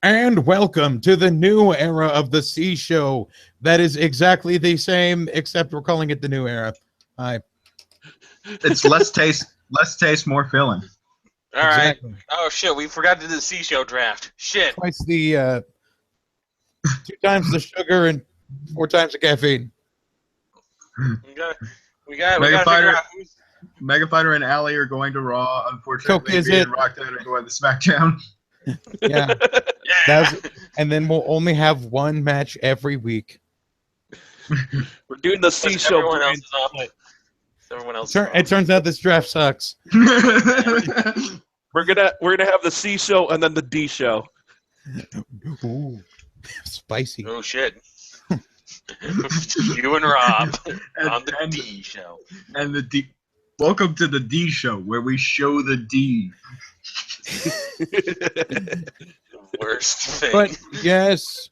And welcome to the new era of the C Show. That is exactly the same, except we're calling it the new era. Hi. It's less taste, more filling. All right. Exactly. Oh shit, we forgot to do the C show draft. Shit. Twice the 2 times the sugar and 4 times the caffeine. We got Mega to Fighter- figure out who's. Mega Fighter and Allie are going to Raw. Unfortunately, Coke is me it? and Rockdad are going to SmackDown. Yeah. Yeah. And then we'll only have one match every week. We're doing the C show. Everyone else is off. Everyone else. It turns out this draft sucks. We're gonna have the C show and then the D show. Ooh, spicy. Oh shit. You and Rob on the and, D show. and the D. Welcome to the D show, where we show the D. Worst thing. But yes,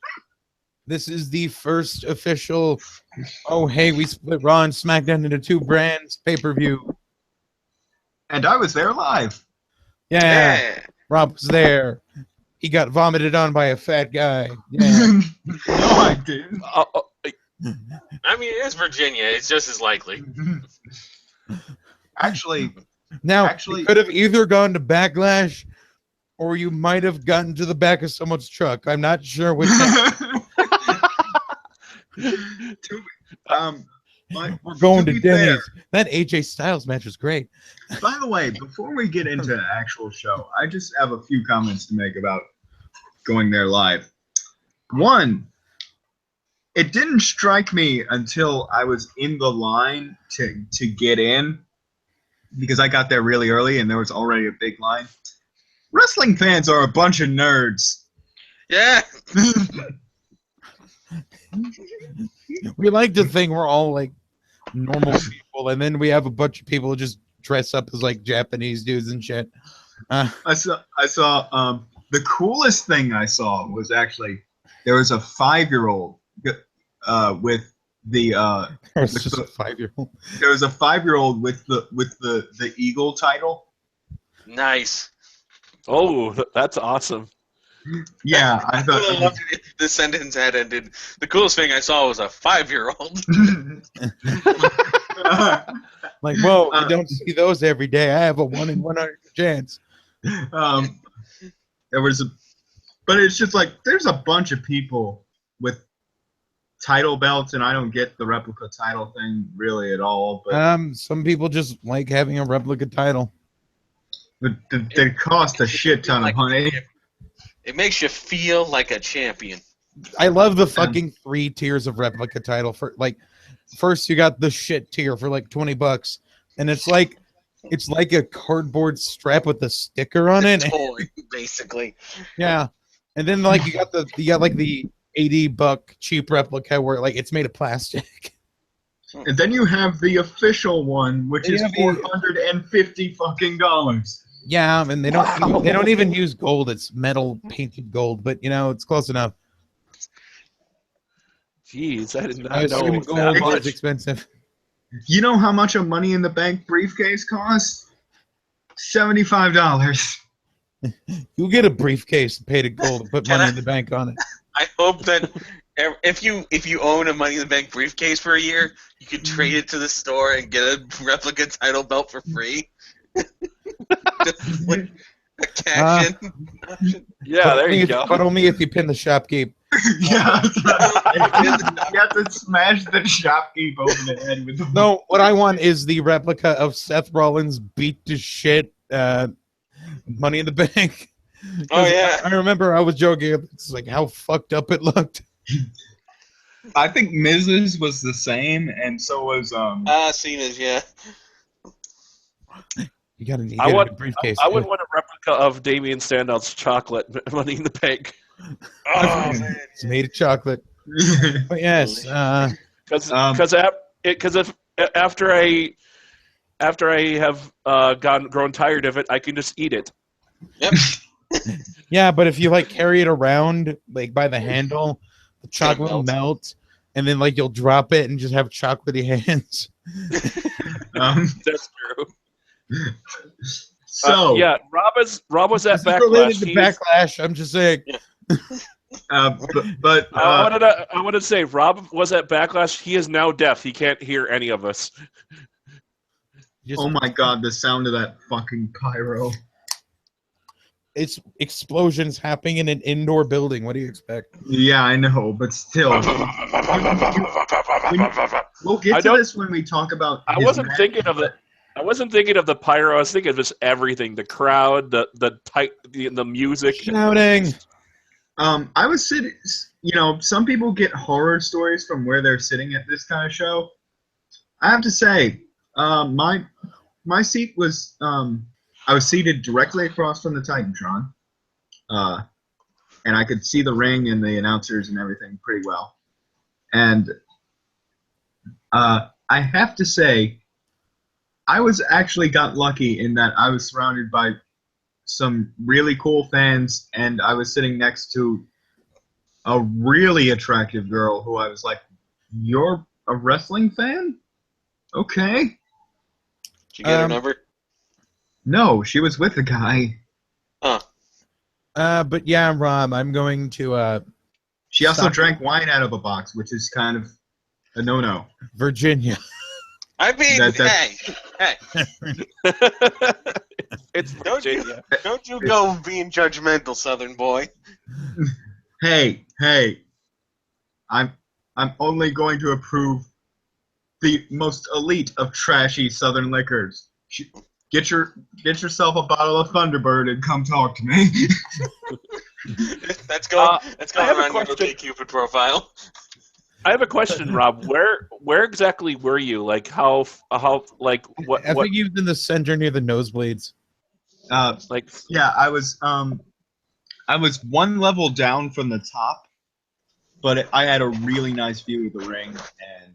this is the first official. Oh, hey, we split Raw and SmackDown into 2 brands pay-per-view. And I was there live. Yeah, Rob was there. He got vomited on by a fat guy. Yeah. No, I didn't. I mean, it is Virginia. It's just as likely. Actually, Now, you could have either gone to Backlash, or you might have gotten to the back of someone's truck. I'm not sure which. We're going to Denny's. That AJ Styles match was great. By the way, before we get into the actual show, I just have a few comments to make about going there live. One, it didn't strike me until I was in the line to get in, because I got there really early and there was already a big line. Wrestling fans are a bunch of nerds. Yeah. We like to think we're all like normal people, and then we have a bunch of people who just dress up as like Japanese dudes and shit. I saw the coolest thing I saw was actually there was a 5-year-old with the It's just a 5-year-old. there was a 5-year-old with the Eagle title. Nice. Oh, that's awesome. Yeah, I I would have thought. loved it if the sentence had ended. The coolest thing I saw was a 5-year-old. Like, whoa, you don't see those every day. I have a 1 in 100 chance. There was but it's just like there's a bunch of people with title belts, and I don't get the replica title thing really at all. But Some people just like having a replica title. they cost a shit ton of money. It makes you feel like a champion. I love the fucking 3 tiers of replica title. For like, first you got the shit tier for like $20, and it's like a cardboard strap with a sticker on it. Toy, basically. Yeah, and then like you got the $80 cheap replica where like it's made of plastic. And then you have the official one, which is $450 fucking dollars. Yeah, and they don't even use gold. It's metal painted gold, but you know it's close enough. Jeez, I did I not know assume it was gold that is much. expensive. You know how much a Money in the Bank briefcase costs? $75. You get a briefcase paid in gold and put money in the bank on it. I hope that if you own a Money in the Bank briefcase for a year, you could trade it to the store and get a replica title belt for free. Just like a cash in. Yeah, there you go. But only if you pin the shopkeep. Yeah, that's right. You have to smash the shopkeep over the head with the. No, what I want is the replica of Seth Rollins beat to shit Money in the Bank. Oh yeah. I remember I was joking. It's like how fucked up it looked. I think Miz's was the same, and so was Cena's, yeah. You got a I would briefcase. want a replica of Damian Sandown's chocolate Money in the Bank. Oh man. It's made of chocolate. But yes, Because after I have grown tired of it, I can just eat it. Yep. yeah, but if you like carry it around like by the handle, the chocolate will melt, and then like you'll drop it and just have chocolatey hands. That's true. So yeah, Rob was at This is related Backlash. to Backlash. I'm just saying. Yeah. But I want to say, Rob was at Backlash. He is now deaf. He can't hear any of us. oh my god, the sound of that fucking pyro. It's explosions happening in an indoor building. What do you expect? Yeah, I know, but still. We'll get to this when we talk about. I wasn't thinking of the pyro. I was thinking of just everything: the crowd, the music, shouting. I was sitting. You know, some people get horror stories from where they're sitting at this kind of show. I have to say, my seat was. I was seated directly across from the Titantron, and I could see the ring and the announcers and everything pretty well. And I have to say, I was actually got lucky in that I was surrounded by some really cool fans, and I was sitting next to a really attractive girl who I was like, "You're a wrestling fan? Okay." Did you get her number? No, she was with a guy. Huh. But yeah, Rob, I'm going to She also drank wine out of a box, which is kind of a no-no. Virginia. I mean, hey. It's Virginia. Don't you go being judgmental, Southern boy. Hey, I'm only going to approve the most elite of trashy Southern liquors. Get yourself a bottle of Thunderbird and come talk to me. That's going around your OkCupid profile. I have a question, Rob. Where exactly were you? Like how like what? I think he was in the center near the nosebleeds. Yeah, I was one level down from the top, but I had a really nice view of the ring, and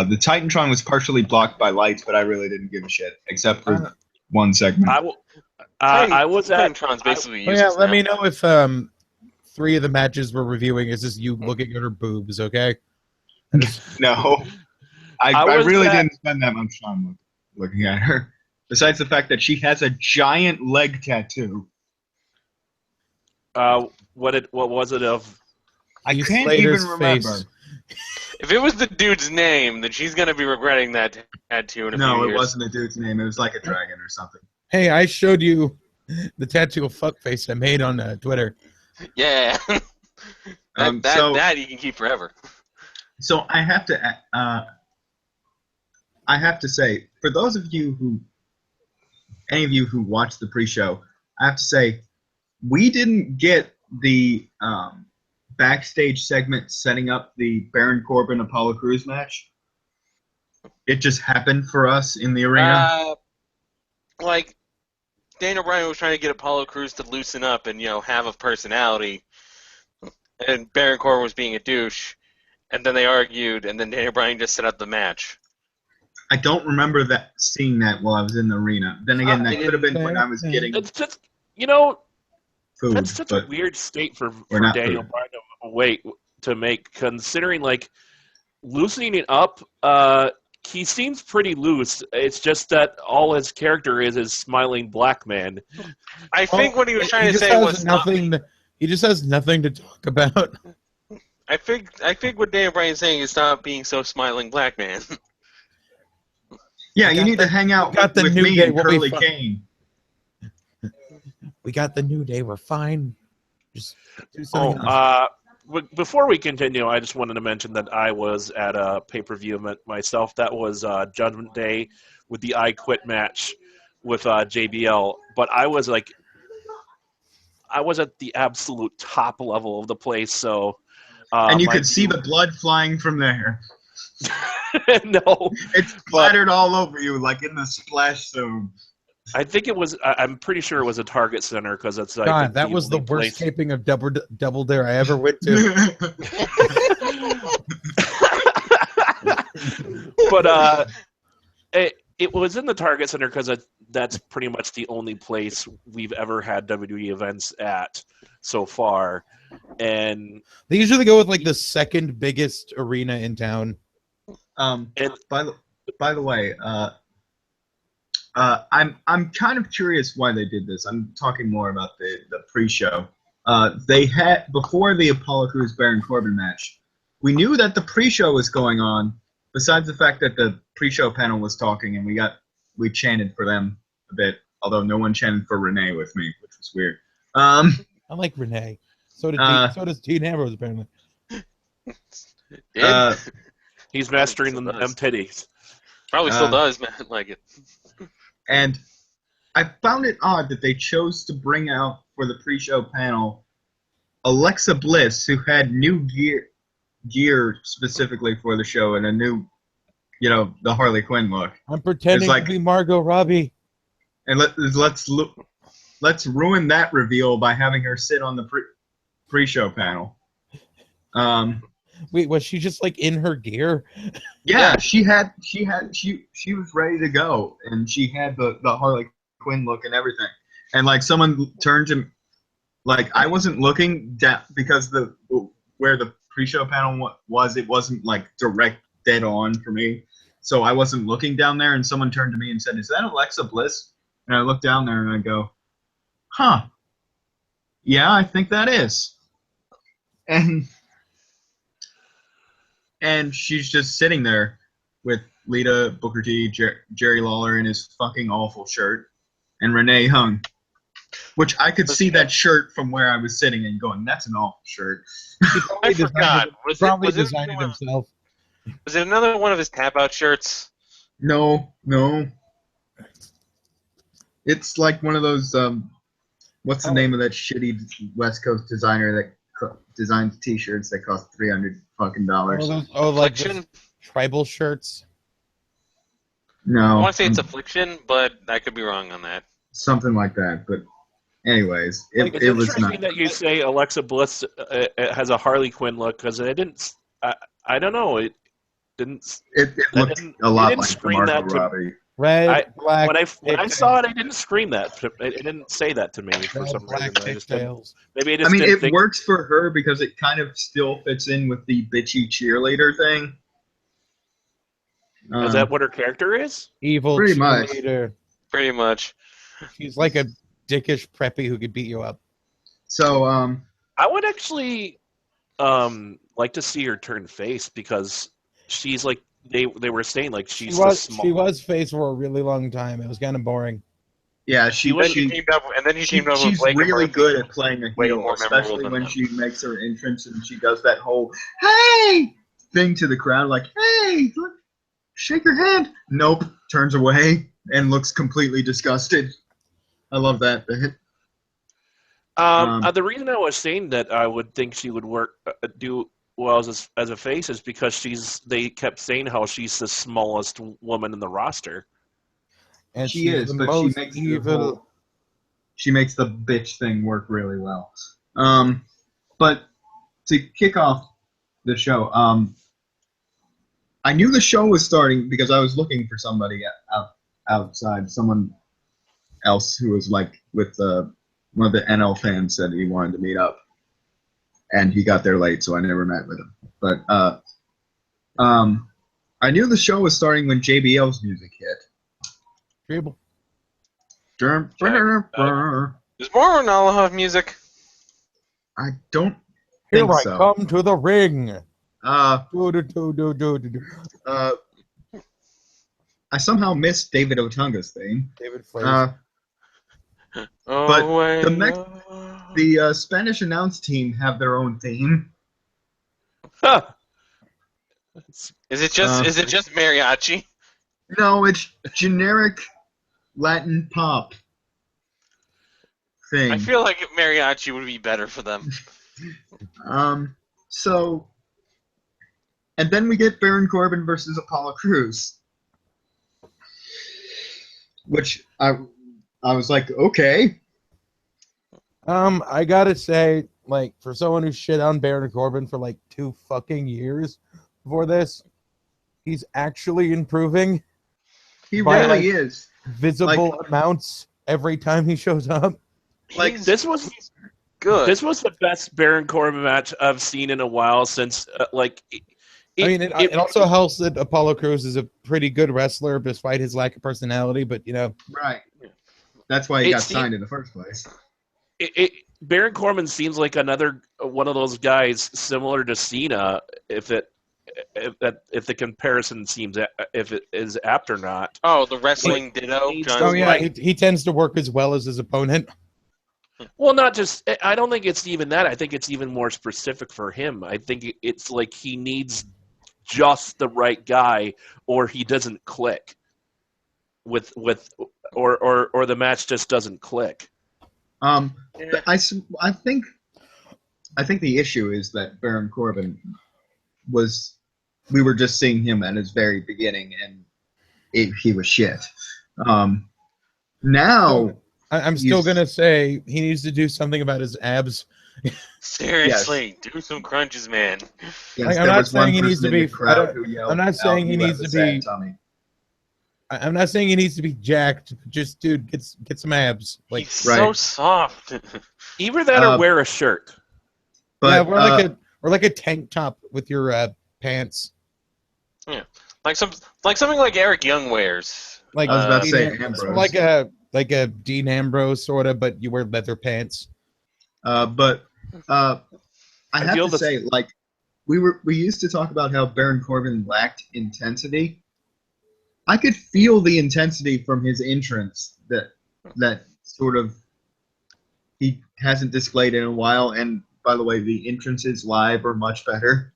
the Titantron was partially blocked by lights, but I really didn't give a shit except for one segment. I was at Titantron's basically yeah, let me know if 3 of the matches we're reviewing is just you looking at her boobs, okay? No, I really didn't spend that much time looking at her. Besides the fact that she has a giant leg tattoo. What was it of? I can't even remember. Face. If it was the dude's name, then she's gonna be regretting that tattoo in a few years. No, it wasn't the dude's name. It was like a dragon or something. Hey, I showed you the tattoo of fuckface I made on Twitter. Yeah. that you can keep forever. So I have to say, for those of you any of you who watched the pre-show, I have to say, we didn't get the backstage segment setting up the Baron Corbin Apollo Crews match. It just happened for us in the arena. Like Daniel Bryan was trying to get Apollo Crews to loosen up and have a personality, and Baron Corbin was being a douche, and then they argued, and then Daniel Bryan just set up the match. I don't remember seeing that while I was in the arena. Then again, that could have been when I was getting. It's just food, that's such a weird state for Daniel Bryan to make, considering like loosening it up. He seems pretty loose. It's just that all his character is smiling black man. I think what he was trying to say was nothing. He just has nothing to talk about. I think what Daniel Bryan's saying is stop being so smiling black man. Yeah, you need to hang out with me and Curly Kane. We got the New Day. We're fine. Just do something else. Before we continue, I just wanted to mention that I was at a pay-per-view myself. That was Judgment Day with the I Quit match with JBL. But I was at the absolute top level of the place. So, and you could see the blood flying from there. No, it's splattered all over you, like in the splash zone. I think it was. I'm pretty sure it was a Target Center because it's like. God, that was the worst taping of Double Dare I ever went to. But it was in the Target Center because that's pretty much the only place we've ever had WWE events at so far, and they usually go with like the second biggest arena in town. And by the way, I'm kind of curious why they did this. I'm talking more about the pre-show. they had before the Apollo Crews Baron Corbin match. We knew that the pre-show was going on. Besides the fact that the pre-show panel was talking, and we chanted for them a bit, although no one chanted for Renee with me, which was weird. I like Renee. So does Dean Ambrose apparently. He's mastering them titties. Probably still does, man. Like it. And I found it odd that they chose to bring out for the pre-show panel Alexa Bliss, who had new gear specifically for the show and a new, the Harley Quinn look. I'm pretending to be Margot Robbie. And let's ruin that reveal by having her sit on the pre-show panel. Wait, was she just like in her gear? Yeah, she was ready to go, and she had the Harley Quinn look and everything. And like someone turned to, like I wasn't looking down because where the pre-show panel was, it wasn't like direct dead on for me, so I wasn't looking down there. And someone turned to me and said, "Is that Alexa Bliss?" And I looked down there and I go, "Huh, yeah, I think that is." And she's just sitting there with Lita, Booker T, Jerry Lawler in his fucking awful shirt, and Renee Hung, which I could see that shirt from where I was sitting and going, "That's an awful shirt." I forgot. Was it designed it himself. Was it another one of his tap-out shirts? No. It's like one of those. What's the name of that shitty West Coast designer that designs T-shirts that cost $300 fucking dollars? Like tribal shirts. No, I want to say it's Affliction, but I could be wrong on that. Something like that. But anyways, it was interesting not. that you say Alexa Bliss has a Harley Quinn look, because I didn't. I don't know. It didn't. It looked a lot like the Margot Robbie. Red, black. When I saw it, I didn't scream that. It didn't say that to me for some reason. Maybe it works for her because it kind of still fits in with the bitchy cheerleader thing. Is that what her character is? Evil pretty cheerleader. Pretty much. She's like a dickish preppy who could beat you up. So, I would actually like to see her turn face, because she's like they were saying like she was face for a really long time. It was kind of boring. Yeah, she teamed up, and then he teamed up with She's Blake really good at playing a heel, especially when she makes her entrance and she does that whole "hey" thing to the crowd, like "hey, look, shake your hand." Nope, turns away and looks completely disgusted. I love that bit. The reason I was saying that I would think she would do well as a face is because they kept saying how she's the smallest woman in the roster. And she is, but she makes evil. She makes the bitch thing work really well. But to kick off the show, I knew the show was starting because I was looking for somebody outside, someone else who was like with one of the NL fans said he wanted to meet up, and he got there late, so I never met with him. But I knew the show was starting when JBL's music hit. Dribble. Does Moron have music? I don't Here think I so. come to the ring. I somehow missed David Otunga's theme. David Flair. But the Spanish announce team have their own theme. Is it just mariachi? No, it's generic Latin pop thing. I feel like mariachi would be better for them. So, and then we get Baron Corbin versus Apollo Crews, which I was like, okay. I gotta say, like, for someone who shit on Baron Corbin for like 2 fucking years before this, he's actually improving. He really is. Visible amounts every time he shows up. Like this was good. This was the best Baron Corbin match I've seen in a while since it also helps that Apollo Crews is a pretty good wrestler despite his lack of personality, but right. That's why he got signed in the first place. Baron Corbin seems like another one of those guys similar to Cena. If the comparison seems if it is apt or not. Oh, the wrestling ditto. John Oh yeah, Cena. he tends to work as well as his opponent. Well, not just. I don't think it's even that. I think it's even more specific for him. I think it's like he needs just the right guy, or he doesn't click. Or the match just doesn't click. I think the issue is that Baron Corbin we were just seeing him at his very beginning, and he was shit. Now I'm still gonna say he needs to do something about his abs. Seriously, do some crunches, man. yes, I'm there not was one saying he needs person to in be. the crowd who yelled, I'm not saying he "You have needs a to sad be. tummy." I'm not saying he needs to be jacked. Just dude, get some abs. Like He's so right. soft. Either that or wear a shirt. But yeah, or like a tank top with your pants. Yeah, something like Eric Young wears. Like I was about to say Dean Ambrose. like a Dean Ambrose sort of, but you wear leather pants. But I have feel to say, like we used to talk about how Baron Corbin lacked intensity. I could feel the intensity from his entrance that sort of he hasn't displayed in a while. And by the way, the entrances live are much better.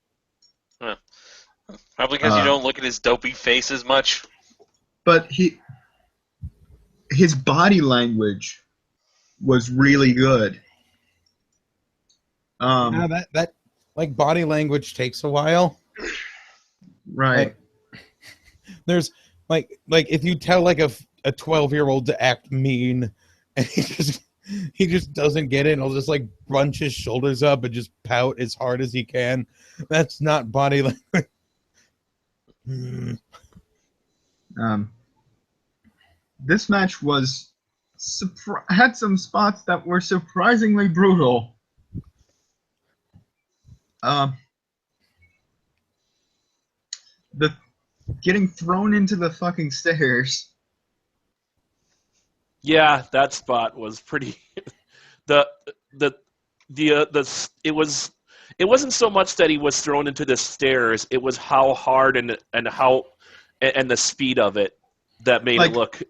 Probably because you don't look at his dopey face as much. But his body language was really good. Yeah, that like body language takes a while. Right. There's like if you tell like a 12-year-old to act mean, and he just doesn't get it, and he'll just like bunch his shoulders up and just pout as hard as he can. That's not body language. This match had some spots that were surprisingly brutal. The getting thrown into the fucking stairs. Yeah, that spot was pretty. It wasn't so much that he was thrown into the stairs. It was how hard and the speed of it that made it look.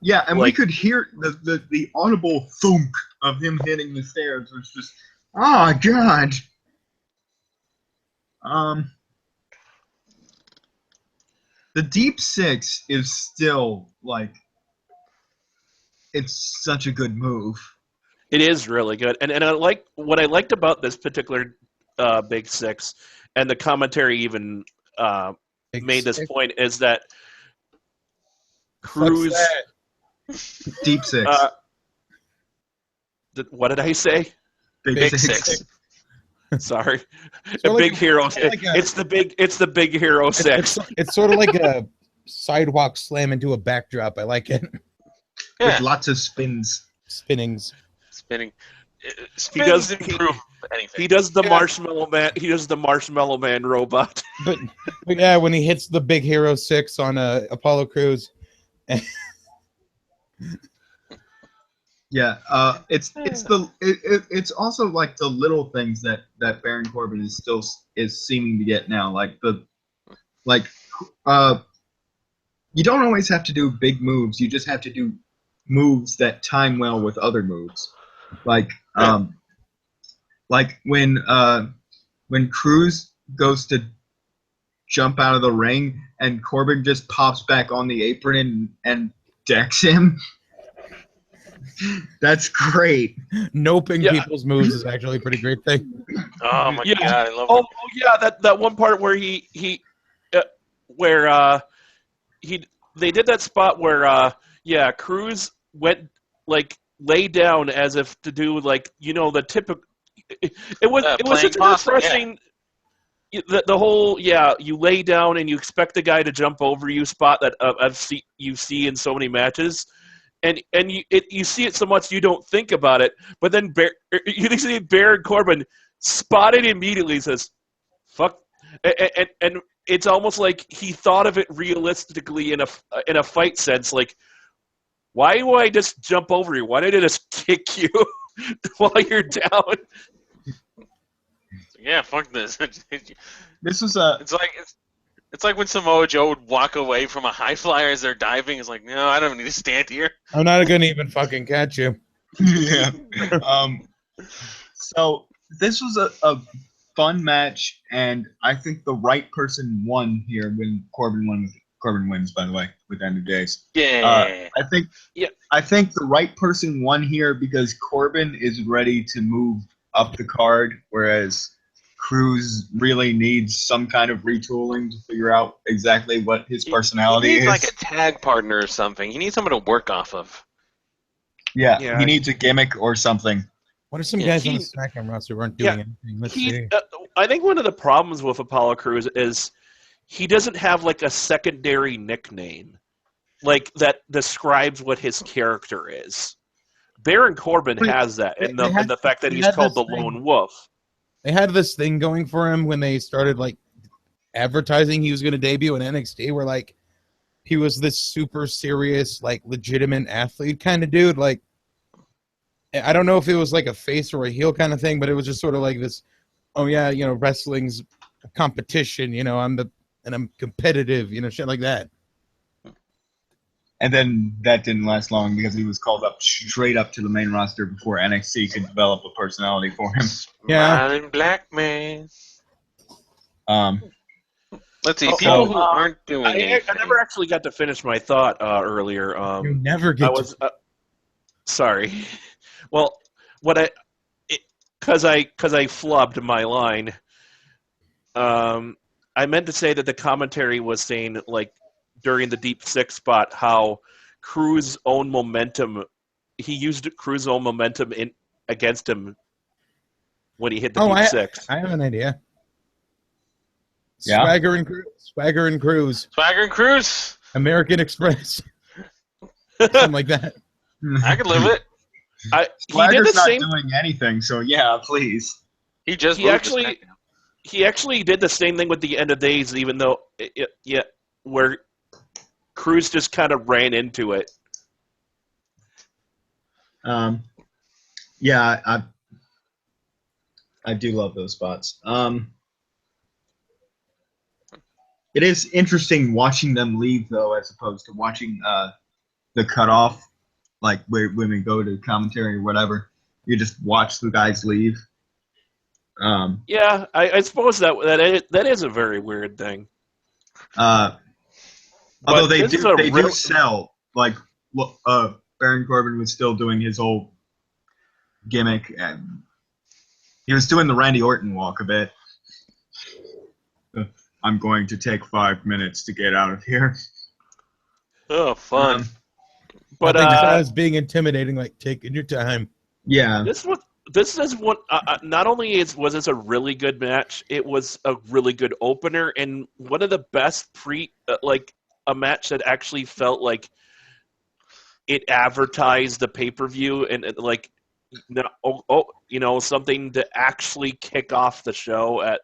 Yeah, and we could hear the audible thunk of him hitting the stairs, which just, oh god. The Deep Six is still it's such a good move. It is really good, and I like what I liked about this particular Big Six, and the commentary even made this point is that Cruz. Deep Six. What did I say? Big Six. Sorry, Big Hero Six. It's the Big Hero Six. It's sort of like a sidewalk slam into a backdrop. I like it. Yeah. With lots of spinnings. Spinning. He does improve anything. He does the Marshmallow Man. He does the Marshmallow Man robot. But yeah, when he hits the Big Hero 6 on Apollo Crews. Yeah, it's also like the little things that Baron Corbin is seeming to get now. You don't always have to do big moves. You just have to do moves that time well with other moves. Like when Cruz goes to jump out of the ring and Corbin just pops back on the apron and decks him. That's great. Noping people's moves is actually a pretty great thing. Oh my god, I love it. Yeah, that one part where they did that spot where Cruz went lay down as if to do the typical. It was such a refreshing. Yeah. The whole you lay down and you expect the guy to jump over you spot that you see in so many matches. And you see it so much you don't think about it, but then you see Baron Corbin spotted immediately, says, "Fuck," and it's almost like he thought of it realistically in a fight sense. Like, why do I just jump over you? Why did I just kick you? while you're down. Yeah, fuck this. This was a It's like when Samoa Joe would walk away from a high flyer as they're diving. It's like, no, I don't need to stand here. I'm not gonna even fucking catch you. yeah. So this was a fun match, and I think the right person won here when Corbin won. Corbin wins, by the way, with End of Days. Yeah. I think the right person won here because Corbin is ready to move up the card, whereas Cruz really needs some kind of retooling to figure out exactly what his personality he needs is. like a tag partner or something. He needs someone to work off of. Yeah, he needs a gimmick or something. What are some guys on the SmackDown roster who aren't doing anything? Let's see. I think one of the problems with Apollo Crews is he doesn't have like a secondary nickname, like that describes what his character is. Baron Corbin has that, and the fact that he's called the Lone Wolf. They had this thing going for him when they started like advertising he was going to debut in NXT, where like he was this super serious, like legitimate athlete kind of dude. Like, I don't know if it was like a face or a heel kind of thing, but it was just sort of like this. Oh yeah, you know, wrestling's a competition. You know, I'm competitive. You know, shit like that. And then that didn't last long because he was called up straight up to the main roster before NXT could develop a personality for him. Yeah. Smiling black man. Let's see. So, People who aren't doing anything. I never actually got to finish my thought earlier. You never get. Sorry. Well, because I flubbed my line. I meant to say that the commentary was saying like during the Deep Six spot how Cruz's own momentum. He used Cruz's own momentum against him when he hit the Deep Six. I have an idea. Yeah. Swagger and Cruz. Swagger and Cruz. American Express. Something like that. I could live it. Swagger's he did the not same. doing anything, so yeah, please. He actually did the same thing with the End of Days, even though where Cruz just kind of ran into it. Yeah, I do love those spots. It is interesting watching them leave, though, as opposed to watching the cutoff, like when we go to commentary or whatever. You just watch the guys leave. Yeah, I suppose that is a very weird thing. Although they do sell, like Baron Corbin was still doing his old gimmick, and he was doing the Randy Orton walk a bit. I'm going to take 5 minutes to get out of here. Oh, fun. But I was being intimidating, like taking your time. Yeah. This is what. Not only was this a really good match, it was a really good opener and one of the best a match that actually felt like it advertised the pay-per-view and like something to actually kick off the show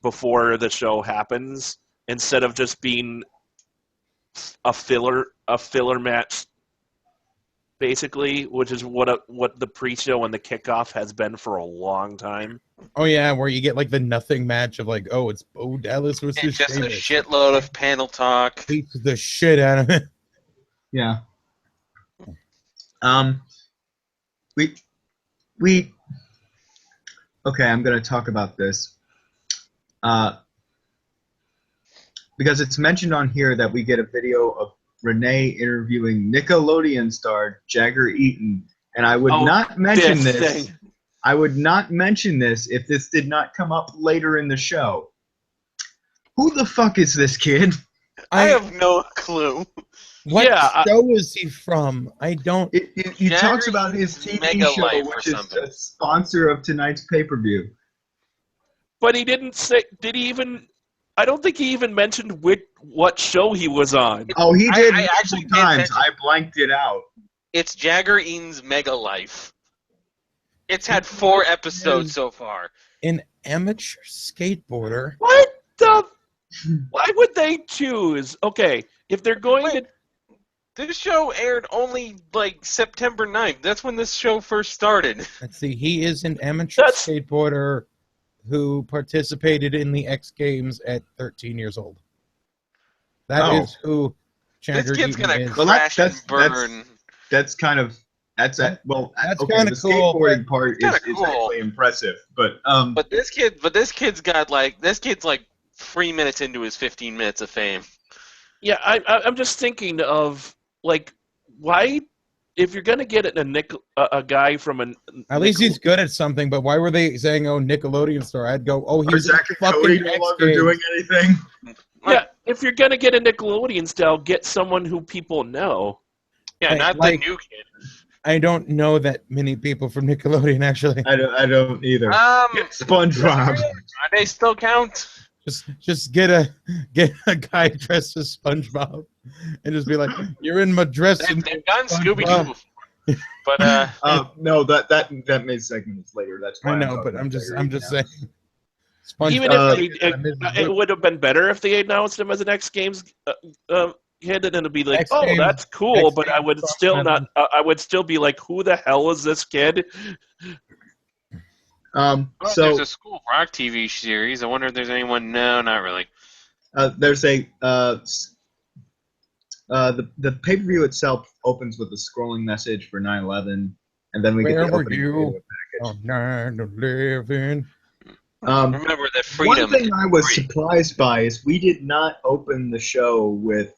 before the show happens, instead of just being a filler match, basically, which is what the pre-show and the kickoff has been for a long time. Oh yeah, where you get like the nothing match of like, oh, it's Bo Dallas versus It's just Sheamus. a shitload of panel talk. Beats the shit out of it. Yeah. We okay, I'm going to talk about this. Because it's mentioned on here that we get a video of Renee interviewing Nickelodeon star Jagger Eaton, and I would not mention this. I would not mention this if this did not come up later in the show. Who the fuck is this kid? I have no clue. What show is he from? I don't. He talks about his TV show, which is a sponsor of tonight's pay-per-view. But he didn't say. Did he even? I don't think he even mentioned what show he was on. Oh, he did. I actually times. I blanked it out. It's Jagger Eaton's Mega Life. It's had 4 episodes so far. An amateur skateboarder. What the? Why would they choose? Okay, if they're going to. This show aired only like September 9th. That's when this show first started. Let's see. He is an amateur skateboarder who participated in the X Games at 13 years old. That is who Chandler This kid's Eaton gonna is. crash and burn. That's kind of that's That's okay. kinda The cool, skateboarding part is cool. actually impressive, but But this kid's like 3 minutes into his 15 minutes of fame. Yeah, I'm just thinking of like why if you're gonna get a guy from an At least he's good at something, but why were they saying, "Oh, Nickelodeon star"? I'd go, "Oh, are he's Zach and fucking Cody no X longer Games." doing anything? Yeah, if you're gonna get a Nickelodeon style, get someone who people know. Yeah, not the new kid. I don't know that many people from Nickelodeon actually. I don't either. SpongeBob. They still count. Just get a guy dressed as SpongeBob and just be like, "You're in my dress." They've done Scooby Doo before, but no, that mid segment is later. That's why I know, but I'm just saying. Even if it would have been better if they announced him as an X Games kid, and it'd be like, X oh, Games, that's cool, X but I Games would still not. I would still be like, who the hell is this kid? there's a School Rock TV series. I wonder if there's anyone. No, not really. There's a the pay-per-view itself opens with a scrolling message for 9/11, and then we get the opening video package. On 9/11. Remember that freedom. One thing I was surprised by is we did not open the show with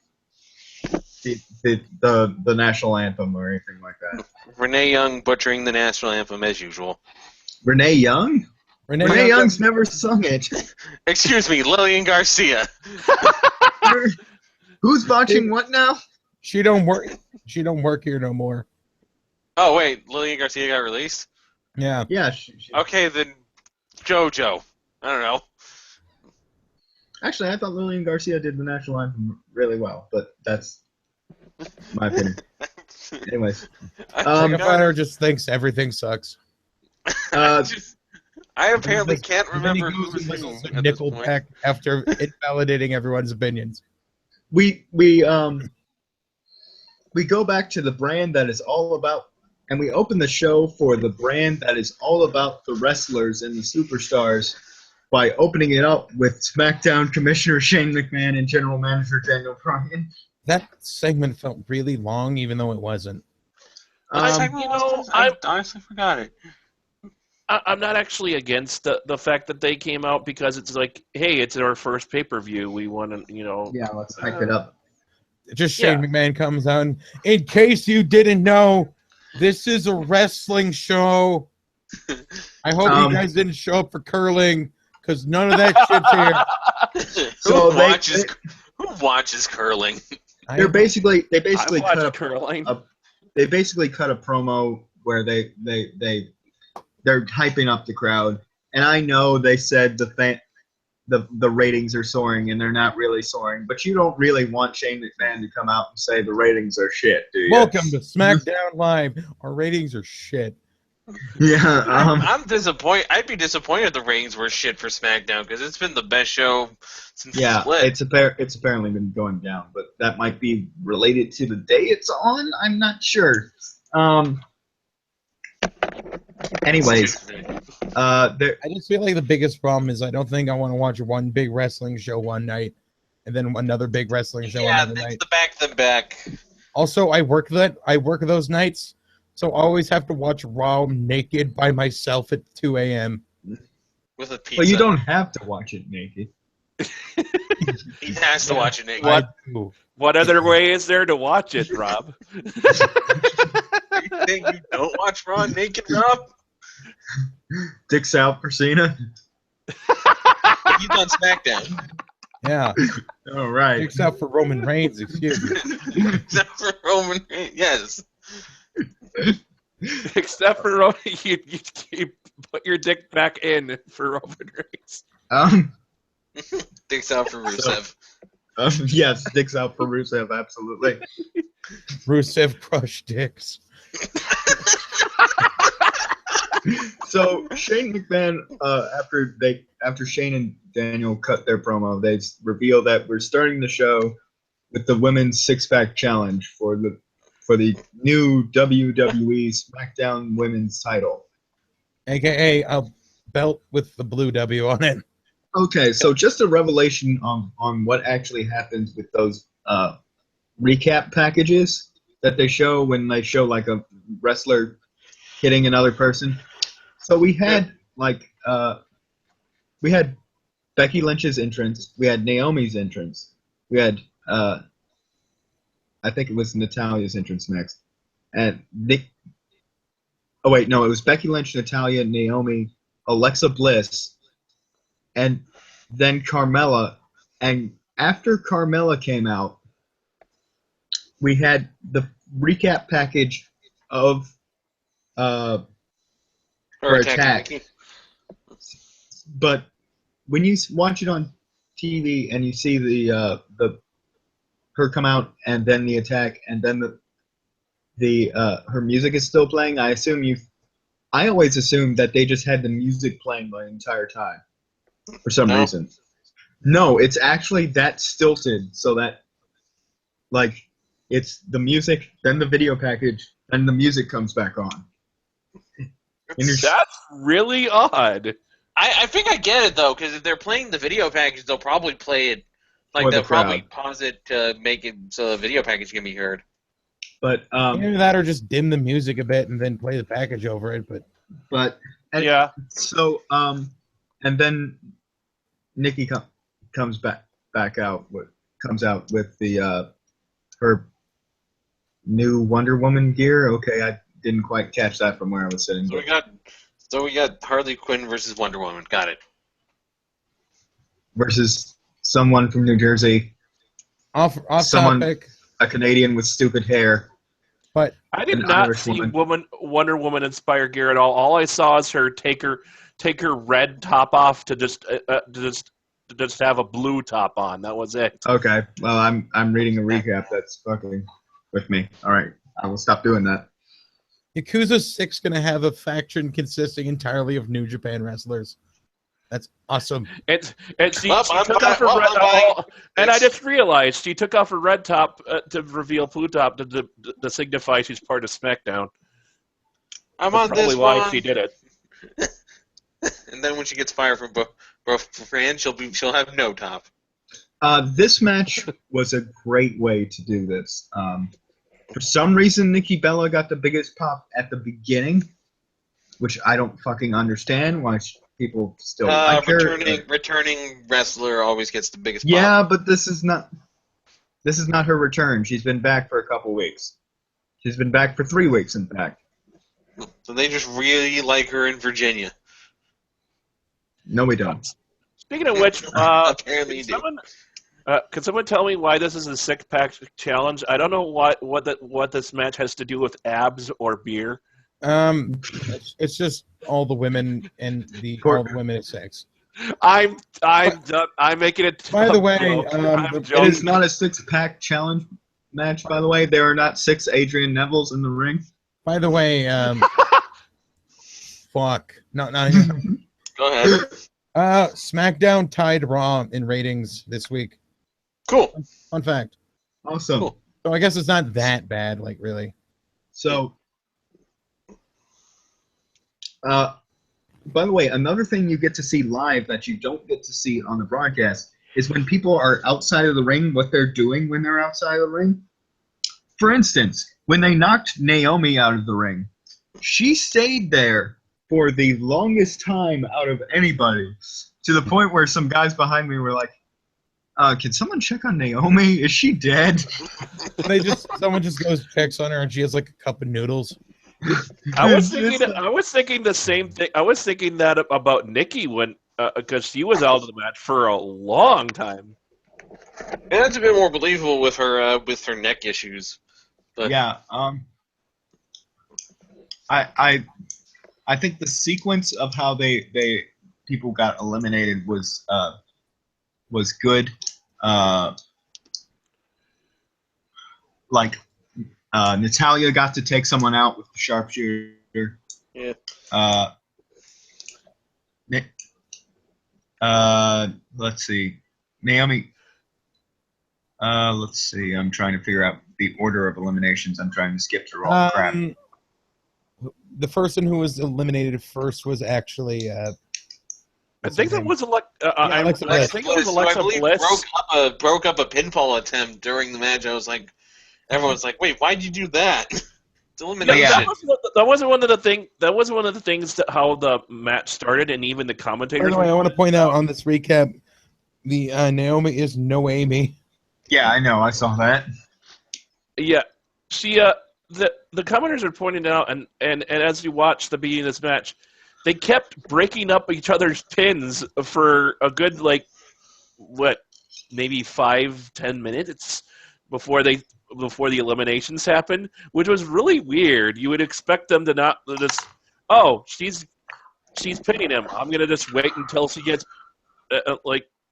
the national anthem or anything like that. Renee Young butchering the national anthem as usual. Renee Young? Renee Young's never sung it. Excuse me, Lillian Garcia. Who's botching what now? She don't work here no more. Oh wait, Lillian Garcia got released? Yeah. Yeah. Okay, then JoJo. I don't know. Actually, I thought Lillian Garcia did the national anthem really well, but that's my opinion. Anyways. Fighter just thinks everything sucks. I apparently can't remember who was singing at this point. Nickelback after invalidating everyone's opinions. We go back to the brand that is all about, and we open the show for the brand that is all about the wrestlers and the superstars by opening it up with SmackDown Commissioner Shane McMahon and General Manager Daniel Bryan. That segment felt really long, even though it wasn't. I honestly forgot it. I'm not actually against the fact that they came out because it's like, hey, it's our first pay-per-view. We want to, Yeah, let's hype it up. Just Shane McMahon comes out. In case you didn't know, this is a wrestling show. I hope you guys didn't show up for curling because none of that shit's here. Who watches curling? They basically cut a promo where they're hyping up the crowd, and I know they said the ratings are soaring, and they're not really soaring. But you don't really want Shane McMahon to come out and say the ratings are shit, do you? Welcome to SmackDown Live. Our ratings are shit. Yeah, I'm disappointed. I'd be disappointed if the ratings were shit for SmackDown because it's been the best show since the split. It's apparently been going down, but that might be related to the day it's on. I'm not sure. Anyways, I just feel like the biggest problem is I don't think I want to watch one big wrestling show one night and then another big wrestling show another night. Yeah, the back. Also, I work those nights, so I always have to watch Raw naked by myself at 2 a.m. With a pizza. Well, you don't have to watch it naked. He has to watch it naked. What other way is there to watch it, Rob? You think you don't watch Raw naked, Rob? Dick's out for Cena. He's on SmackDown. Yeah. All right. Dick's out for Roman Reigns, excuse me. Except for Roman Reigns, yes. Except for Roman, you put your dick back in for Roman Reigns. Dick's out for Rusev. Yes, Dick's out for Rusev, absolutely. Rusev crushed dicks. So Shane McMahon, after Shane and Daniel cut their promo, they reveal that we're starting the show with the women's six-pack challenge for the new WWE SmackDown Women's title. AKA a belt with the blue W on it. Okay, so just a revelation on what actually happens with those recap packages that they show when they show like a wrestler hitting another person. So we had we had Becky Lynch's entrance, we had Naomi's entrance, we had I think it was Natalia's entrance next, and Nick. Oh wait, no, it was Becky Lynch, Natalia, Naomi, Alexa Bliss, and then Carmella. And after Carmella came out, we had the recap package of her attack. But when you watch it on TV and you see the her come out and then the attack and then the her music is still playing, I always assumed that they just had the music playing the entire time for some reason. No, it's actually that stilted so that like it's the music, then the video package, then the music comes back on. That's really odd. I think I get it though, because if they're playing the video package, they'll probably play it like they'll probably pause it to make it so the video package can be heard. But either that or just dim the music a bit and then play the package over it. But yeah. So and then Nikki comes back out. Comes out with the her new Wonder Woman gear. Okay, I didn't quite catch that from where I was sitting. So we got Harley Quinn versus Wonder Woman. Got it. Versus someone from New Jersey. Off topic. A Canadian with stupid hair. But I did not see Wonder Woman inspired gear at all. All I saw is her take her red top off to just have a blue top on. That was it. Okay. Well, I'm reading a recap that's fucking with me. All right. I will stop doing that. Yakuza 6 going to have a faction consisting entirely of New Japan wrestlers. That's awesome. And she took off her red top, and I just realized she took off her red top to reveal blue top to signify she's part of SmackDown. I'm That's on probably this why one. she did it. And then when she gets fired from Fran, she'll have no top. This match was a great way to do this. For some reason, Nikki Bella got the biggest pop at the beginning, which I don't fucking understand why people still like her. Returning wrestler always gets the biggest pop. Yeah, but this is not her return. She's been back for a couple weeks. She's been back for 3 weeks, in fact. So they just really like her in Virginia. No, we don't. Speaking of which, apparently you do. Can someone tell me why this is a six-pack challenge? I don't know what this match has to do with abs or beer. It's just all the women and all the women at sex. I'm making it. By the way, it is not a six-pack challenge match. By the way, there are not 6 Adrian Nevilles in the ring. By the way, fuck, not even. Go ahead. SmackDown tied Raw in ratings this week. Cool. Fun fact. Awesome. Cool. So I guess it's not that bad, like really. So, by the way, another thing you get to see live that you don't get to see on the broadcast is when people are outside of the ring, what they're doing when they're outside of the ring. For instance, when they knocked Naomi out of the ring, she stayed there for the longest time out of anybody, to the point where some guys behind me were like, can someone check on Naomi? Is she dead? Someone just goes checks on her and she has like a cup of noodles. I was thinking the same thing. I was thinking that about Nikki when because she was out of the match for a long time. And that's a bit more believable with her neck issues. But yeah. I think the sequence of how people got eliminated was good. Natalia got to take someone out with the sharpshooter. Yeah. Let's see. Naomi. Let's see. I'm trying to figure out the order of eliminations. I'm trying to skip through all the crap. The person who was eliminated first was actually. I think that was Alexa Bliss. I think it was Alexa Bliss. Broke up a pinfall attempt during the match. I was like, everyone's like, "Wait, why'd you do that?" It's elimination. Yeah. That wasn't one of the thing. That was one of the things that how the match started, and even the commentators. By the way, I want to point out on this recap, the Naomi is no Amy. Yeah, I know. I saw that. Yeah, she. The commenters are pointing out, and as you watch the beginning of this match, they kept breaking up each other's pins for a good maybe 5-10 minutes before the eliminations happened, which was really weird. You would expect them to not just, she's pinning him. I'm gonna just wait until she gets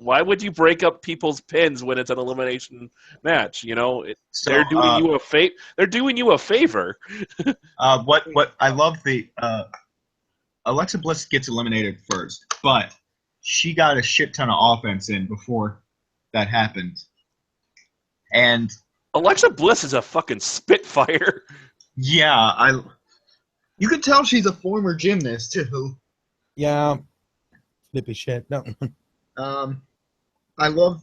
why would you break up people's pins when it's an elimination match? You know, they're doing you a They're doing you a favor. What I love Alexa Bliss gets eliminated first, but she got a shit ton of offense in before that happened. And Alexa Bliss is a fucking spitfire. Yeah, you can tell she's a former gymnast too. Yeah, flippy shit. No. I love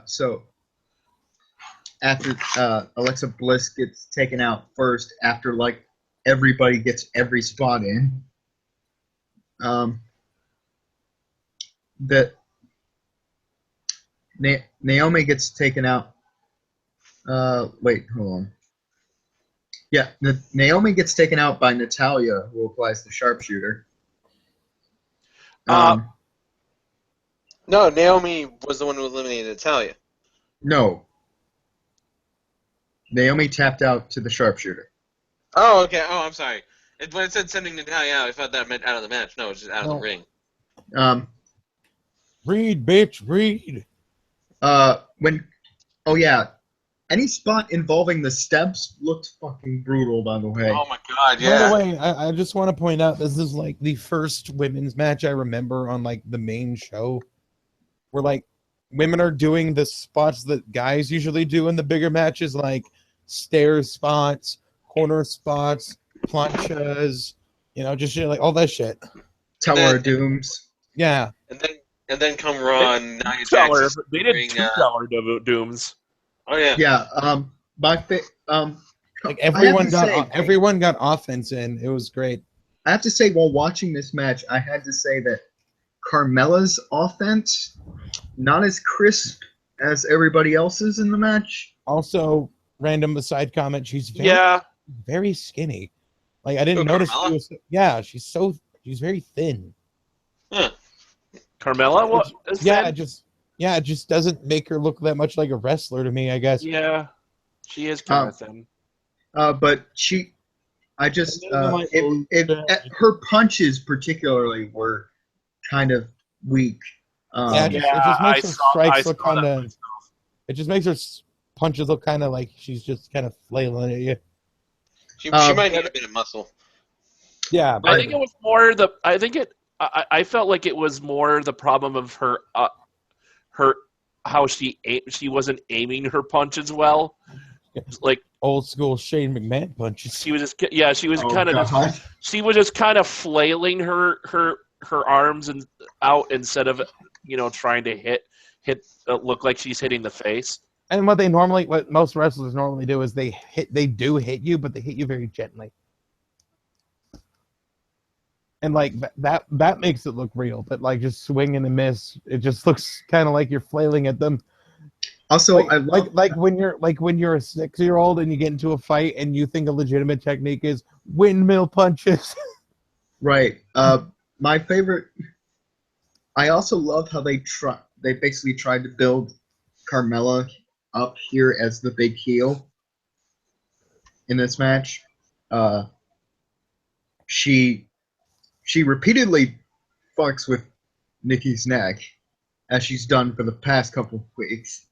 so after Alexa Bliss gets taken out first, after everybody gets every spot in, that Naomi gets taken out. Wait, hold on. Yeah, Naomi gets taken out by Natalya, who applies the sharpshooter. No, Naomi was the one who eliminated Natalya. No. Naomi tapped out to the sharpshooter. Oh, okay. Oh, I'm sorry. When it said sending Natalya out, I thought that meant out of the match. No, it's just out of the ring. Read, bitch, read. Any spot involving the steps looked fucking brutal, by the way. Oh my god, yeah. By the way, I just want to point out this is the first women's match I remember on the main show where women are doing the spots that guys usually do in the bigger matches, like stairs spots, corner spots, planchas, just shit, all that shit. Tower of Dooms. Yeah. And then come Raw and Nia Jax. They did $2 Dooms. Oh yeah. Yeah. Everyone got offense in. It was great. I have to say, while watching this match, I had to say that Carmella's offense not as crisp as everybody else's in the match. Also, random aside comment: she's very skinny. I didn't notice she was. Yeah, she's very thin. Huh. Carmella, what? It just doesn't make her look that much like a wrestler to me, I guess. Yeah, she is kind of thin. But her punches particularly were kind of weak. It just makes her strikes look kind of. It just makes her punches look kind of like she's just kind of flailing at you. She might need a bit of muscle. Yeah, I think it was more I felt like it was more the problem of her how she wasn't aiming her punches well, like old school Shane McMahon punches. She was just kind of flailing her arms out instead of trying to hit look like she's hitting the face. And what most wrestlers normally do is they do hit you, but they hit you very gently. And that makes it look real, but just swing and a miss, it just looks kind of like you're flailing at them. Also, when you're a 6-year-old and you get into a fight and you think a legitimate technique is windmill punches. Right. My favorite. I also love how they basically tried to build Carmella up here as the big heel in this match. She repeatedly fucks with Nikki's neck, as she's done for the past couple of weeks.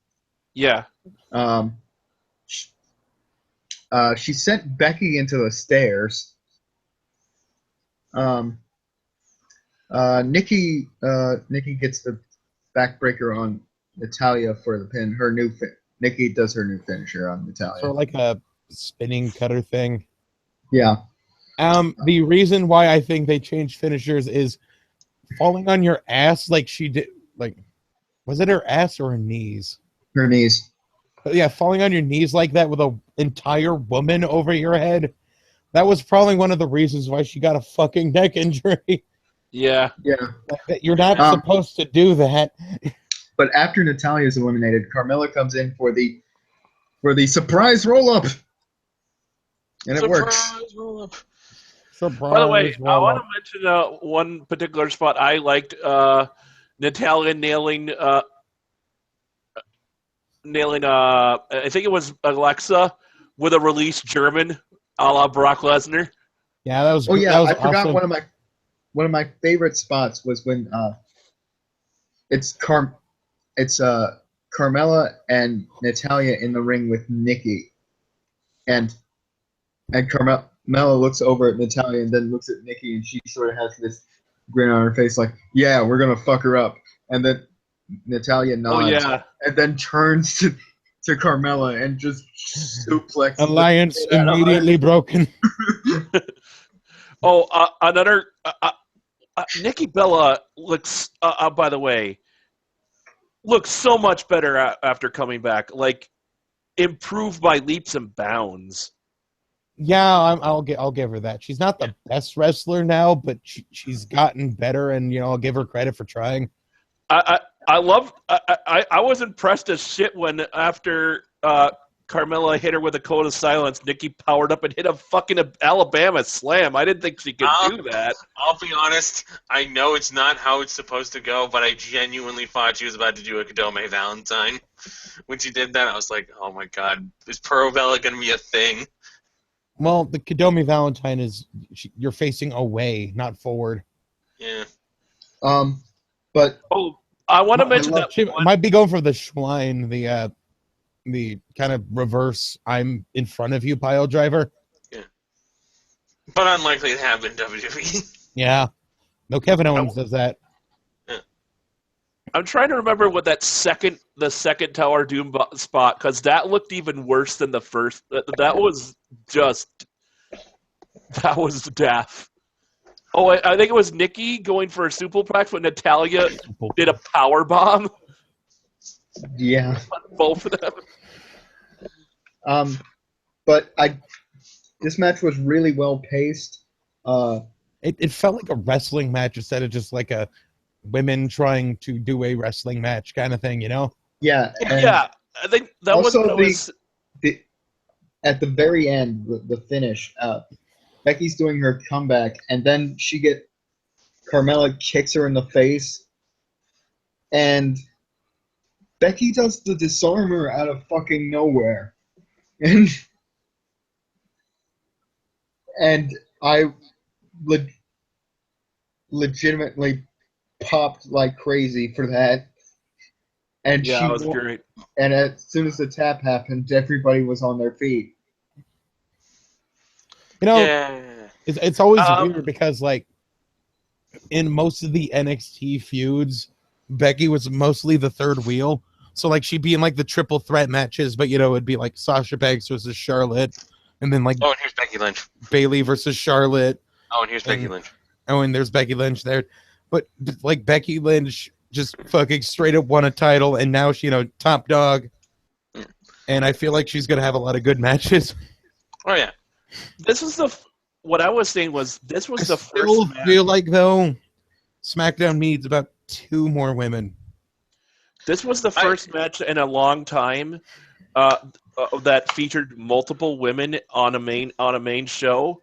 Yeah. She sent Becky into the stairs. Nikki gets the backbreaker on Natalia for the pin. Her new Nikki does her new finisher on Natalia. Sort of like a spinning cutter thing. Yeah. The reason why I think they changed finishers is falling on your ass like she did. Like, was it her ass or her knees? Her knees. But yeah, falling on your knees like that with an entire woman over your head. That was probably one of the reasons why she got a fucking neck injury. Yeah. Yeah. You're not supposed to do that. But after Natalia is eliminated, Carmella comes in for the surprise roll up, and it works. Roll-up. Surprise! By the way, I roll want up. to mention one particular spot I liked. Natalia nailing. I think it was Alexa with a released German, a la Brock Lesnar. Yeah, that was. Oh yeah, that was I forgot awesome. one of my favorite spots was when it's Carmella and Natalia in the ring with Nikki, and Carmella looks over at Natalia and then looks at Nikki, and she sort of has this grin on her face, like, "Yeah, we're gonna fuck her up," and then Natalia nods, Oh yeah. and then turns to Carmella and just suplexes Alliance immediately broken. Oh, another Nikki Bella looks. By the way, looks so much better after coming back. Like improved by leaps and bounds. Yeah, I'll give her that. She's not the best wrestler now, but she's gotten better, and I'll give her credit for trying. I love. I was impressed as shit when after Carmella hit her with a code of silence, Nikki powered up and hit a fucking Alabama slam. I didn't think she could do that. I'll be honest. I know it's not how it's supposed to go, but I genuinely thought she was about to do a Kadome Valentine. When she did that, I was like, "Oh my god, is Parabella going to be a thing?" Well, the Kadome Valentine is you're facing away, not forward. Yeah. But I want to mention that she might be going for the Schwein, the kind of reverse I'm in front of you pile driver. Yeah. But unlikely to happen in WWE. Yeah. No, Kevin Owens does that. Yeah. I'm trying to remember what the second Tower of Doom spot, because that looked even worse than the first. That was death. Oh, I think it was Nikki going for a superplex when Natalia did a power bomb. yeah. Both of them. But this match was really well paced. It felt like a wrestling match instead of just like a women trying to do a wrestling match kind of thing, Yeah. Yeah, I think that also was at the very end, the finish. Becky's doing her comeback, and then Carmella kicks her in the face, and Becky does the disarmer out of fucking nowhere, and I legitimately popped like crazy for that. And that was great. And as soon as the tap happened, everybody was on their feet. It's always weird because, like, in most of the NXT feuds, Becky was mostly the third wheel. So, like, she'd be in, like, the triple threat matches, but, it'd be, like, Sasha Banks versus Charlotte, and then, like... Oh, and here's Becky Lynch. Bayley versus Charlotte. Oh, and here's Becky Lynch. Oh, and there's Becky Lynch there. But, like, Becky Lynch just fucking straight up won a title, and now she, top dog. And I feel like she's going to have a lot of good matches. Oh, yeah. What I was saying was this was the first match. I feel like, though, SmackDown needs about 2 more women. This was the first match in a long time that featured multiple women on a main show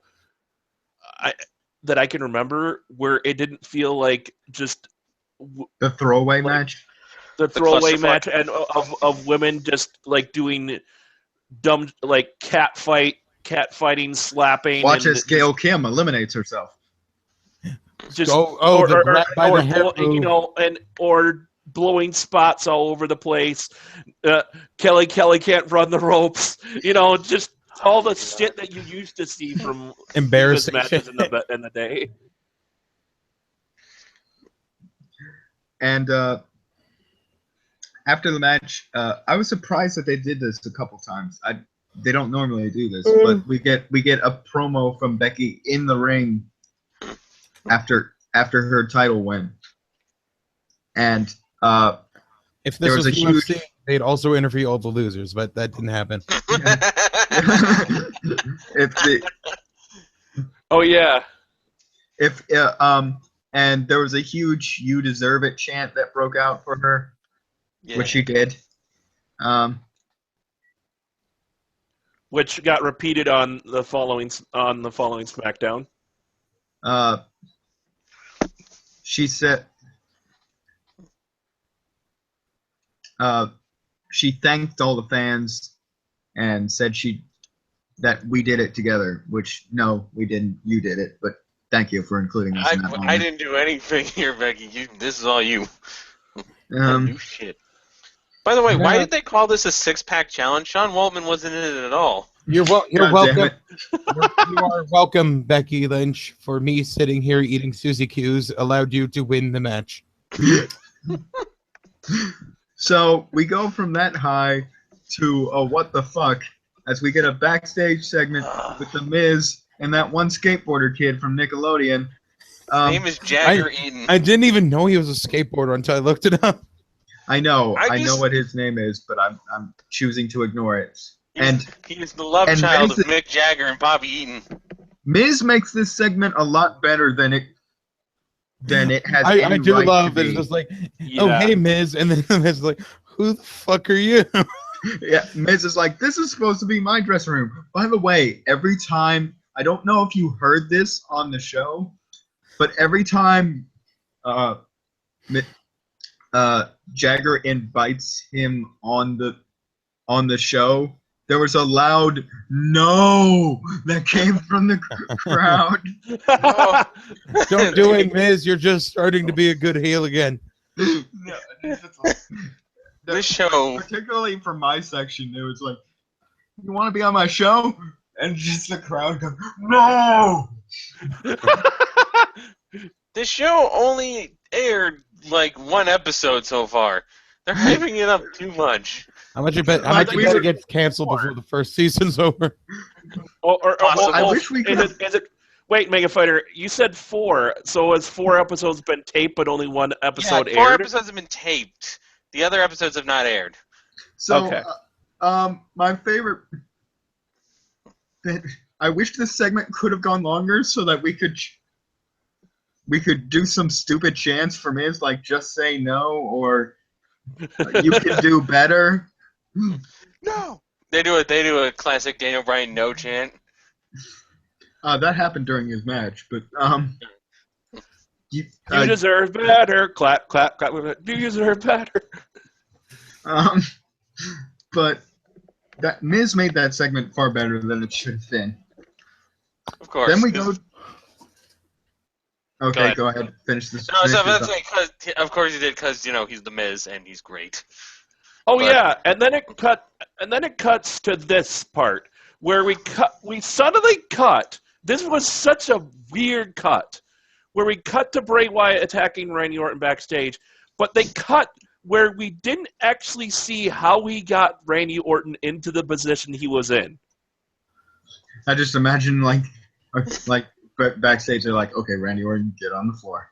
that I can remember, where it didn't feel like just the throwaway match. The throwaway match and of women just like doing dumb like cat fighting, slapping. Watch as Gail Kim eliminates herself. Just or blowing spots all over the place. Kelly can't run the ropes. Just all the shit that you used to see from embarrassing matches in the day. And after the match, I was surprised that they did this a couple times. They don't normally do this, but we get a promo from Becky in the ring after her title win, and if there this was a UFC, huge. they'd also interview all the losers, but that didn't happen. Oh yeah. And there was a huge "You Deserve It" chant that broke out for her, which she did. Which got repeated on the following SmackDown. She said she thanked all the fans and said that we did it together. Which no, we didn't. You did it, but thank you for including us in that moment. I didn't do anything here, Becky. This is all you. New shit. By the way, why did they call this a 6-pack challenge? Sean Waltman wasn't in it at all. You're welcome. You are welcome, Becky Lynch, for me sitting here eating Suzy Q's allowed you to win the match. So we go from that high to a what the fuck as we get a backstage segment with The Miz and that one skateboarder kid from Nickelodeon. His name is Jagger Eaton. I didn't even know he was a skateboarder until I looked it up. I know. I know what his name is, but I'm choosing to ignore it. He's the love child of Mick Jagger and Bobby Eaton. Miz makes this segment a lot better than it has. I do love that it's just like, oh hey Miz, and then Miz is like, who the fuck are you? Yeah, Miz is like, this is supposed to be my dressing room. By the way, every time, I don't know if you heard this on the show, but every time Jagger invites him on the show, there was a loud no that came from the crowd. Oh, don't do it, Miz. You're just starting to be a good heel again. This show, particularly for my section, it was like, you want to be on my show? And just the crowd goes, no! This show only aired like one episode so far. They're hyping it up too much. How much you bet it gets canceled before the first season's over? I wish we could. Wait, Mega Fighter, you said 4, so has 4 episodes been taped but only 1 episode aired? 4 episodes have been taped. The other episodes have not aired. So, okay. My favorite. I wish this segment could have gone longer so that we could do some stupid chants for Miz, like just say no or you can do better. No. They do a classic Daniel Bryan no chant. That happened during his match, but you deserve better. Clap, clap, clap. You deserve better. But that Miz made that segment far better than it should have been. Of course. Then we go. Okay, go ahead. Finish this. No, so that's because of course he did because he's the Miz and he's great. Oh yeah, and then it cuts to this part where we suddenly cut. This was such a weird cut where we cut to Bray Wyatt attacking Randy Orton backstage, but they cut where we didn't actually see how he got Randy Orton into the position he was in. I just imagine like backstage they're like, okay, Randy Orton, get on the floor.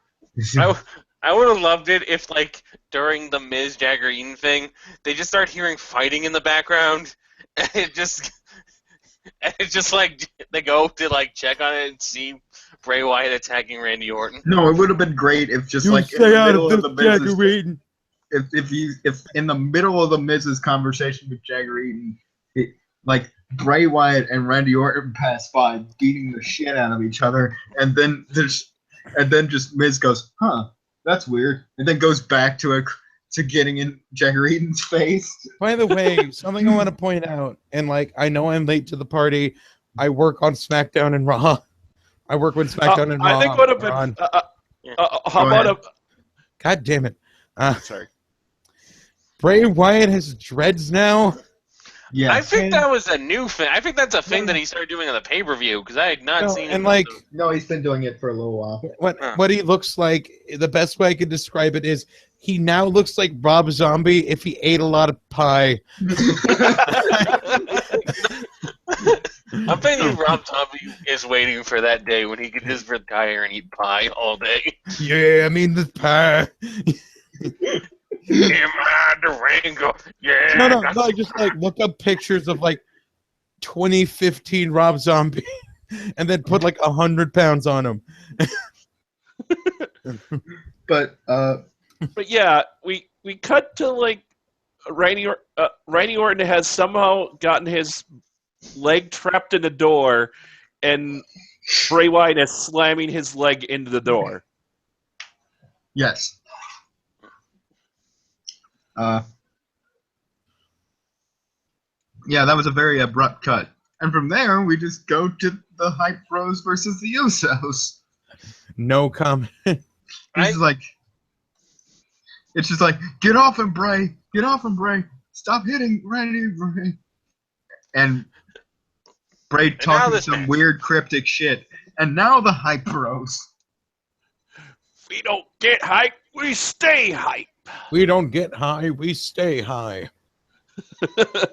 I would have loved it if, like, during the Miz Jagger Eaton thing, they just start hearing fighting in the background, and it's just like they go to like check on it and see Bray Wyatt attacking Randy Orton. No, it would have been great if just in the middle of the Miz's, if in the middle of the Miz's conversation with Jagger Eaton, like Bray Wyatt and Randy Orton pass by beating the shit out of each other, and then just Miz goes, huh, that's weird, and then goes back to getting in Jagger Eaton's face. By the way, something I want to point out, and like I know I'm late to the party. I work on SmackDown and Raw. I work with SmackDown and Raw. I think would have been. How about God damn it! Sorry. Bray Wyatt has dreads now. Yeah. I think that was a new thing. I think that's a thing that he started doing on the pay-per-view because I had not seen it. And like, No, he's been doing it for a little while. what he looks like, the best way I could describe it is he now looks like Rob Zombie if he ate a lot of pie. I'm thinking Rob Zombie is waiting for that day when he can just retire and eat pie all day. Yeah, I mean the pie. Am I Durango? Yeah. No, just like look up pictures of like 2015 Rob Zombie and then put like 100 pounds on him. But yeah, we cut to like Randy Orton has somehow gotten his leg trapped in the door, and Bray Wyatt is slamming his leg into the door. yes. Yeah, that was a very abrupt cut. And from there, we just go to the Hype Bros versus the Usos. No comment. It's just like, get off him, Bray. Get off him, Bray. Stop hitting Randy, Bray. And Bray talking some weird cryptic shit. And now the Hype Bros. We don't get hype, we stay hype. We don't get high, we stay high.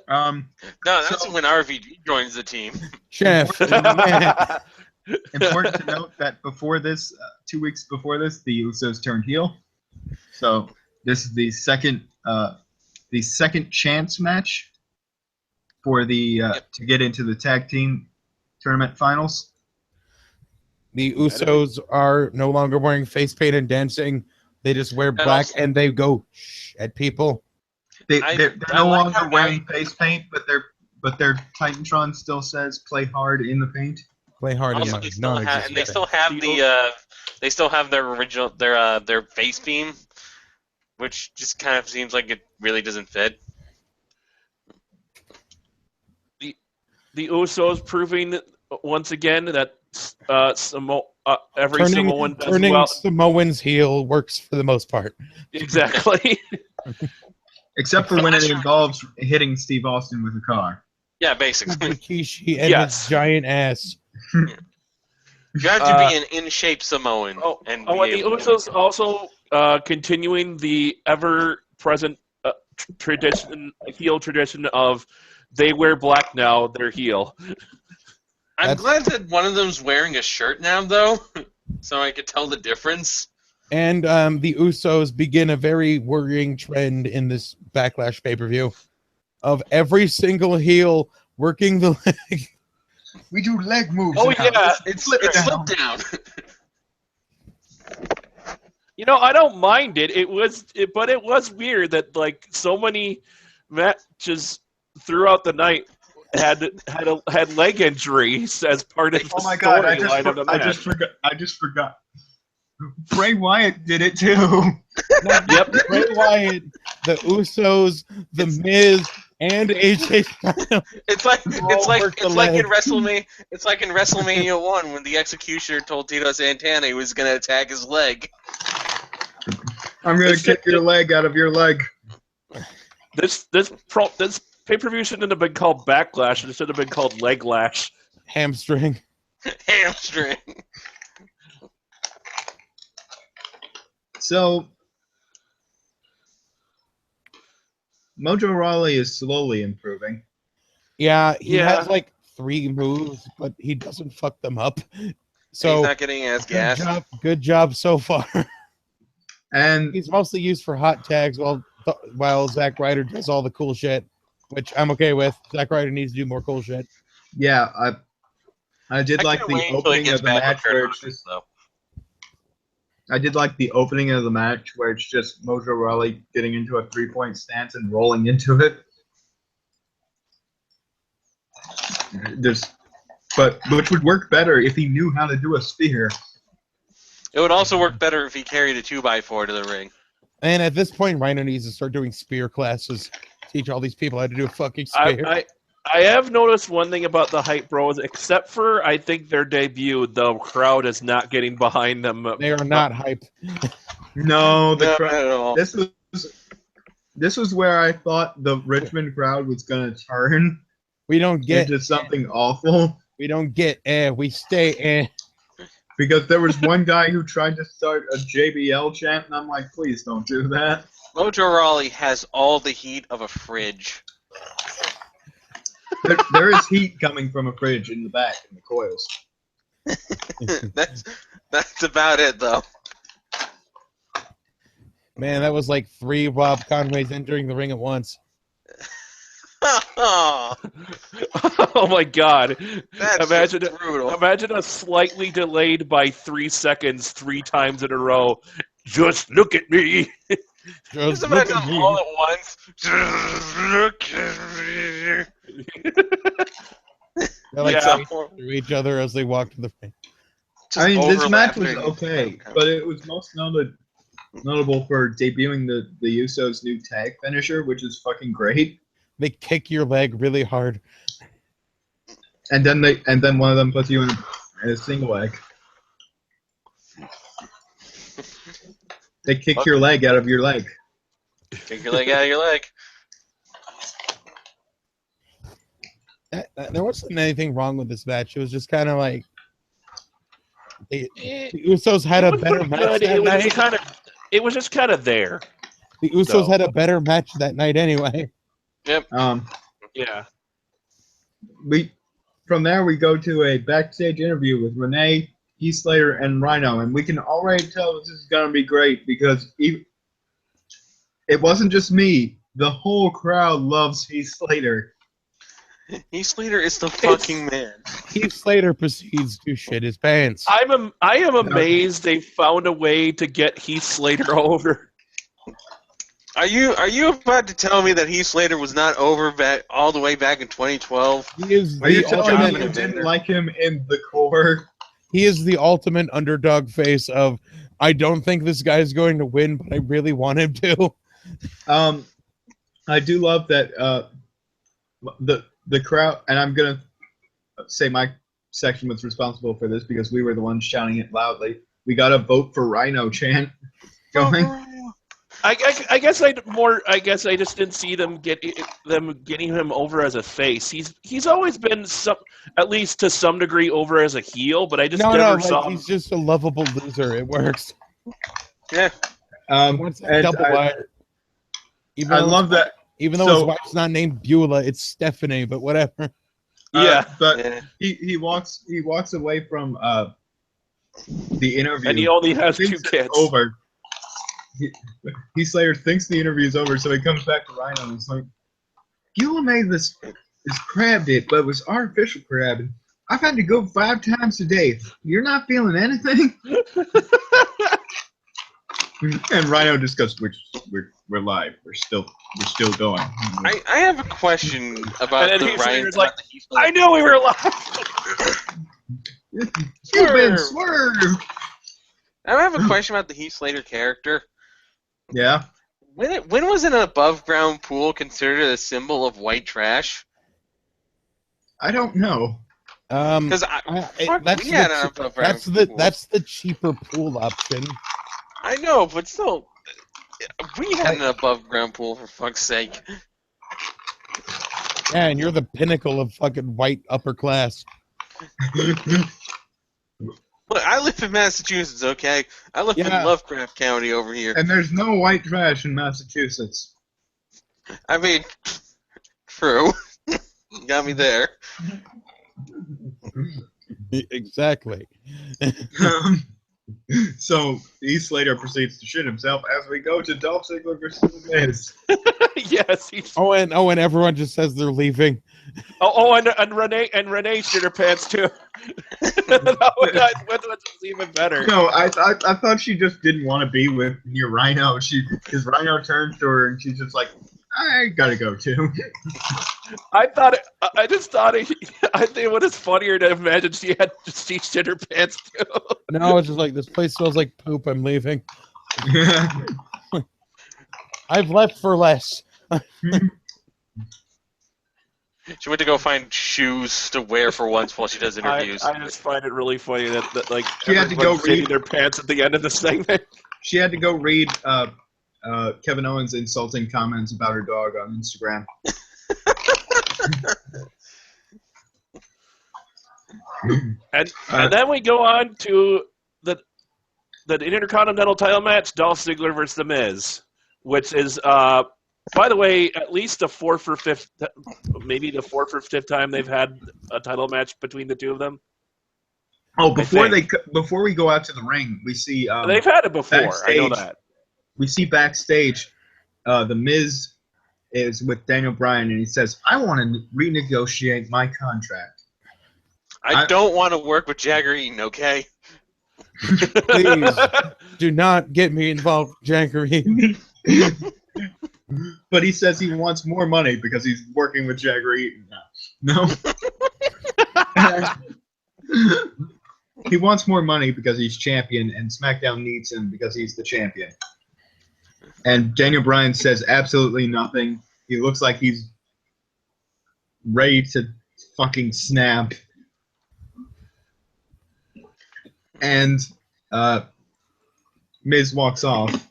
No, that's when RVD joins the team. Chef. Important to note that before this, 2 weeks before this, the Usos turned heel. So this is the second chance match for the to get into the tag team tournament finals. The Usos are no longer wearing face paint and dancing. They just wear black and they go shh at people. They're no longer wearing face paint, but their Titantron still says "Play hard in the paint." Play hard in Also, the they still have their original their face theme, which just kind of seems like it really doesn't fit. The Usos proving once again that every Samoan does turning well. Samoans heel works for the most part. Exactly. Except for when it involves hitting Steve Austin with a car. Yeah, basically. Rikishi and his giant ass. You have to be an in-shape Samoan. And the Usos also continuing the ever-present heel tradition of they wear black now, they're heel. I'm glad that one of them's wearing a shirt now, though, so I could tell the difference. And the Usos begin a very worrying trend in this Backlash pay-per-view of every single heel working the leg. We do leg moves. Oh, yeah. It's slip down. You know, I don't mind it. But it was weird that like so many matches throughout the night had leg injuries as part of the storyline of the match. I just forgot. Bray Wyatt did it too. Yep. Bray Wyatt, the Usos, the Miz, and AJ Styles. It's like in WrestleMania 1 when the Executioner told Tito Santana he was going to attack his leg. I'm going to kick your leg out of your leg. This pay-per-view shouldn't have been called Backlash. It should have been called Leg Lash. Hamstring. Hamstring. So, Mojo Rawley is slowly improving. Yeah, he has like 3 moves, but he doesn't fuck them up. So he's not getting as gas. Good job so far. And he's mostly used for hot tags while Zack Ryder does all the cool shit, which I'm okay with. Zack Ryder needs to do more cool shit. Yeah, I did like the opening of the match where it's just. I did like the opening of the match where it's just Mojo Rawley getting into a 3-point stance and rolling into it. But which would work better if he knew how to do a spear. It would also work better if he carried a 2x4 to the ring. And at this point, Rhino needs to start doing spear classes. Teach all these people how to do a fucking spear. I have noticed one thing about the Hype Bros, except for I think their debut, the crowd is not getting behind them. They are not hype. No, the crowd. this was where I thought the Richmond crowd was gonna turn We don't get into something awful. We don't get we stay Because there was one guy who tried to start a JBL chant, and I'm like, please don't do that. Mojo Rawley has all the heat of a fridge. There is heat coming from a fridge in the back in the coils. That's about it, though. Man, that was like 3 Rob Conways entering the ring at once. Oh, Oh my God! that's Imagine just brutal. Imagine a slightly delayed by 3 seconds 3 times in a row. Just look at me. Just look imagine at me. all at once. Just look at me. They're like Yeah. through each other as they walk to the ring. Just I mean, this match was overlapping. okay, but it was most notable for debuting the Usos' new tag finisher, which is fucking great. They kick your leg really hard. And then one of them puts you in a single leg. They kick your leg out of your leg. Kick your leg out of your leg. There wasn't anything wrong with this match. It was just kind of like the Usos had a better match that night. It was just kind of there. The Usos So. had a better match that night anyway. Yep. Yeah. From there we go to a backstage interview with Renee, Heath Slater, and Rhino, and we can already tell this is gonna be great because it wasn't just me. The whole crowd loves Heath Slater. Heath Slater is the fucking man. Heath Slater proceeds to shit his pants. I am amazed they found a way to get Heath Slater over. Are you about to tell me that Heath Slater was not over back all the way back in 2012? He is Are you the telling me ultimate. you didn't like him in the core? He is the ultimate underdog face of. I don't think this guy is going to win, but I really want him to. I do love that the crowd, and I'm gonna say my section was responsible for this because we were the ones shouting it loudly. We got a vote for Rhino chant going. I guess I just didn't see them getting him over as a face. He's always been at least to some degree over as a heel, but I just never saw him. He's just a lovable loser. It works. Yeah. Wants that double wire. I love that. Even though his wife's not named Beulah, it's Stephanie, but whatever. Yeah. But he walks away from the interview. And he only has 2 kids. Over. Heath Slater thinks the interview is over, so he comes back to Rhino and he's like, Beulah made this crab dip, but it was artificial crab. And I've had to go 5 times a day. You're not feeling anything? And Rhino just goes, we're live. We're still going. I have a question about And then the Heath Ryan. Slater's like, I knew we were live. You've been swerved. I have a question about the Heath Slater character. Yeah. When was an above ground pool considered a symbol of white trash? I don't know. Because that's the cheaper pool option. I know, but still, we had an above ground pool for fuck's sake. Yeah, and you're the pinnacle of fucking white upper class. Look, I live in Massachusetts, okay? I live in Lovecraft County over here. And there's no white trash in Massachusetts. I mean, true. Got me there. Exactly. So Heath Slater proceeds to shit himself as we go to Dolph Ziggler versus The Miz. Yes. And everyone just says they're leaving. And Renee shit her pants too. That was even better. No, I thought she just didn't want to be with your Rhino. Because Rhino turns to her and she's just like, I gotta go too. I think it was funnier to imagine she shit her pants too. No, it's just like, this place smells like poop. I'm leaving. I've left for less. She went to go find shoes to wear for once while she does interviews. I just find it really funny that like she had to go read their pants at the end of the segment. She had to go read Kevin Owens insulting comments about her dog on Instagram. And then we go on to the Intercontinental title match, Dolph Ziggler versus The Miz, which is, by the way, at least the fourth or fifth time they've had a title match between the two of them. Oh, before we go out to the ring, we see they've had it before. Backstage, I know that. We see backstage, The Miz is with Daniel Bryan, and he says, "I want to renegotiate my contract. I don't want to work with Jagger Eaton, okay? Please do not get me involved, Jagger Eaton." But he says he wants more money because he's working with Jagger Eaton now. No. He wants more money because he's champion, and SmackDown needs him because he's the champion. And Daniel Bryan says absolutely nothing. He looks like he's ready to fucking snap. And Miz walks off.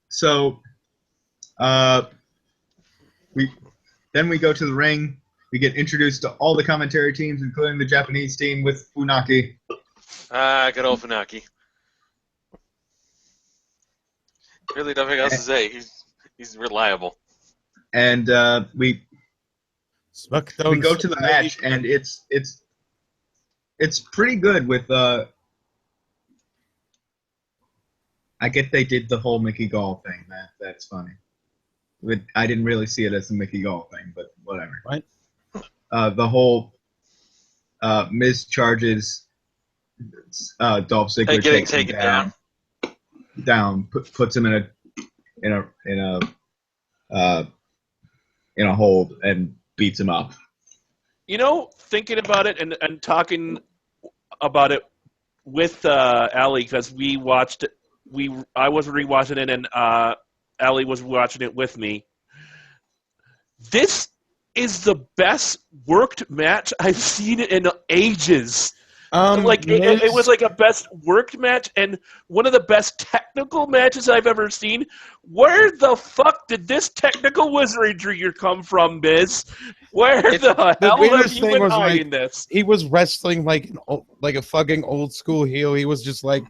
So we go to the ring. We get introduced to all the commentary teams, including the Japanese team with Funaki. Good old Funaki. Really nothing else to say. He's reliable. And we go to the match, and it's pretty good with I get they did the whole Mickey Gall thing. That's funny. I didn't really see it as a Mickey Gall thing, but whatever. Right. The whole Miz charges Dolph Ziggler, getting taken down. Puts him in a hold and beats him up. You know, thinking about it and talking about it with Allie, because we watched it. I was rewatching it, and Allie was watching it with me. This is the best worked match I've seen in ages. It was like a best worked match and one of the best technical matches I've ever seen. Where the fuck did this technical wizardry come from, Miz? Where the hell have you been hiding this? He was wrestling like a fucking old school heel. He was just like,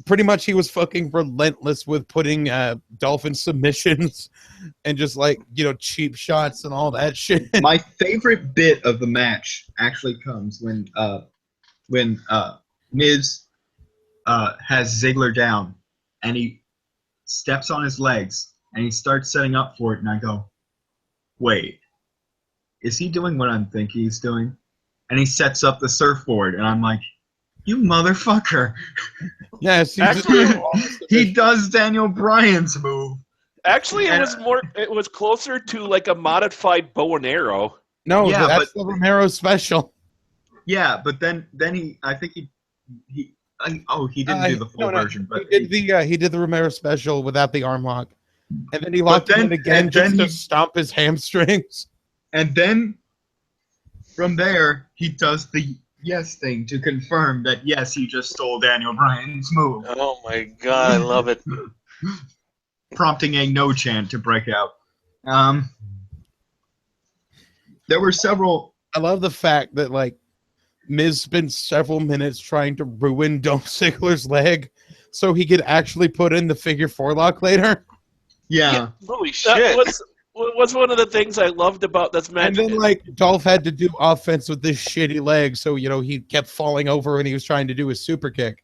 pretty much he was fucking relentless with putting Dolphin submissions and just like, cheap shots and all that shit. My favorite bit of the match actually comes when Miz has Ziggler down and he steps on his legs and he starts setting up for it, and I go, wait, is he doing what I'm thinking he's doing? And he sets up the surfboard, and I'm like, you motherfucker. Yes, he does Daniel Bryan's move. Actually, it was closer to like a modified bow and arrow. No, yeah, that's the Romero special. Yeah, but then he didn't do the full version, but he did the Romero special without the arm lock, and then he locked him in again just to stomp his hamstrings. And then from there he does the yes thing to confirm that yes, he just stole Daniel Bryan's move. Oh my god, I love it. Prompting a no chant to break out. There were several. I love the fact that like Miz spent several minutes trying to ruin Dolph Ziggler's leg so he could actually put in the figure 4 lock later. Yeah. Holy shit. That was one of the things I loved about this match. And then like Dolph had to do offense with this shitty leg, so he kept falling over when he was trying to do his super kick.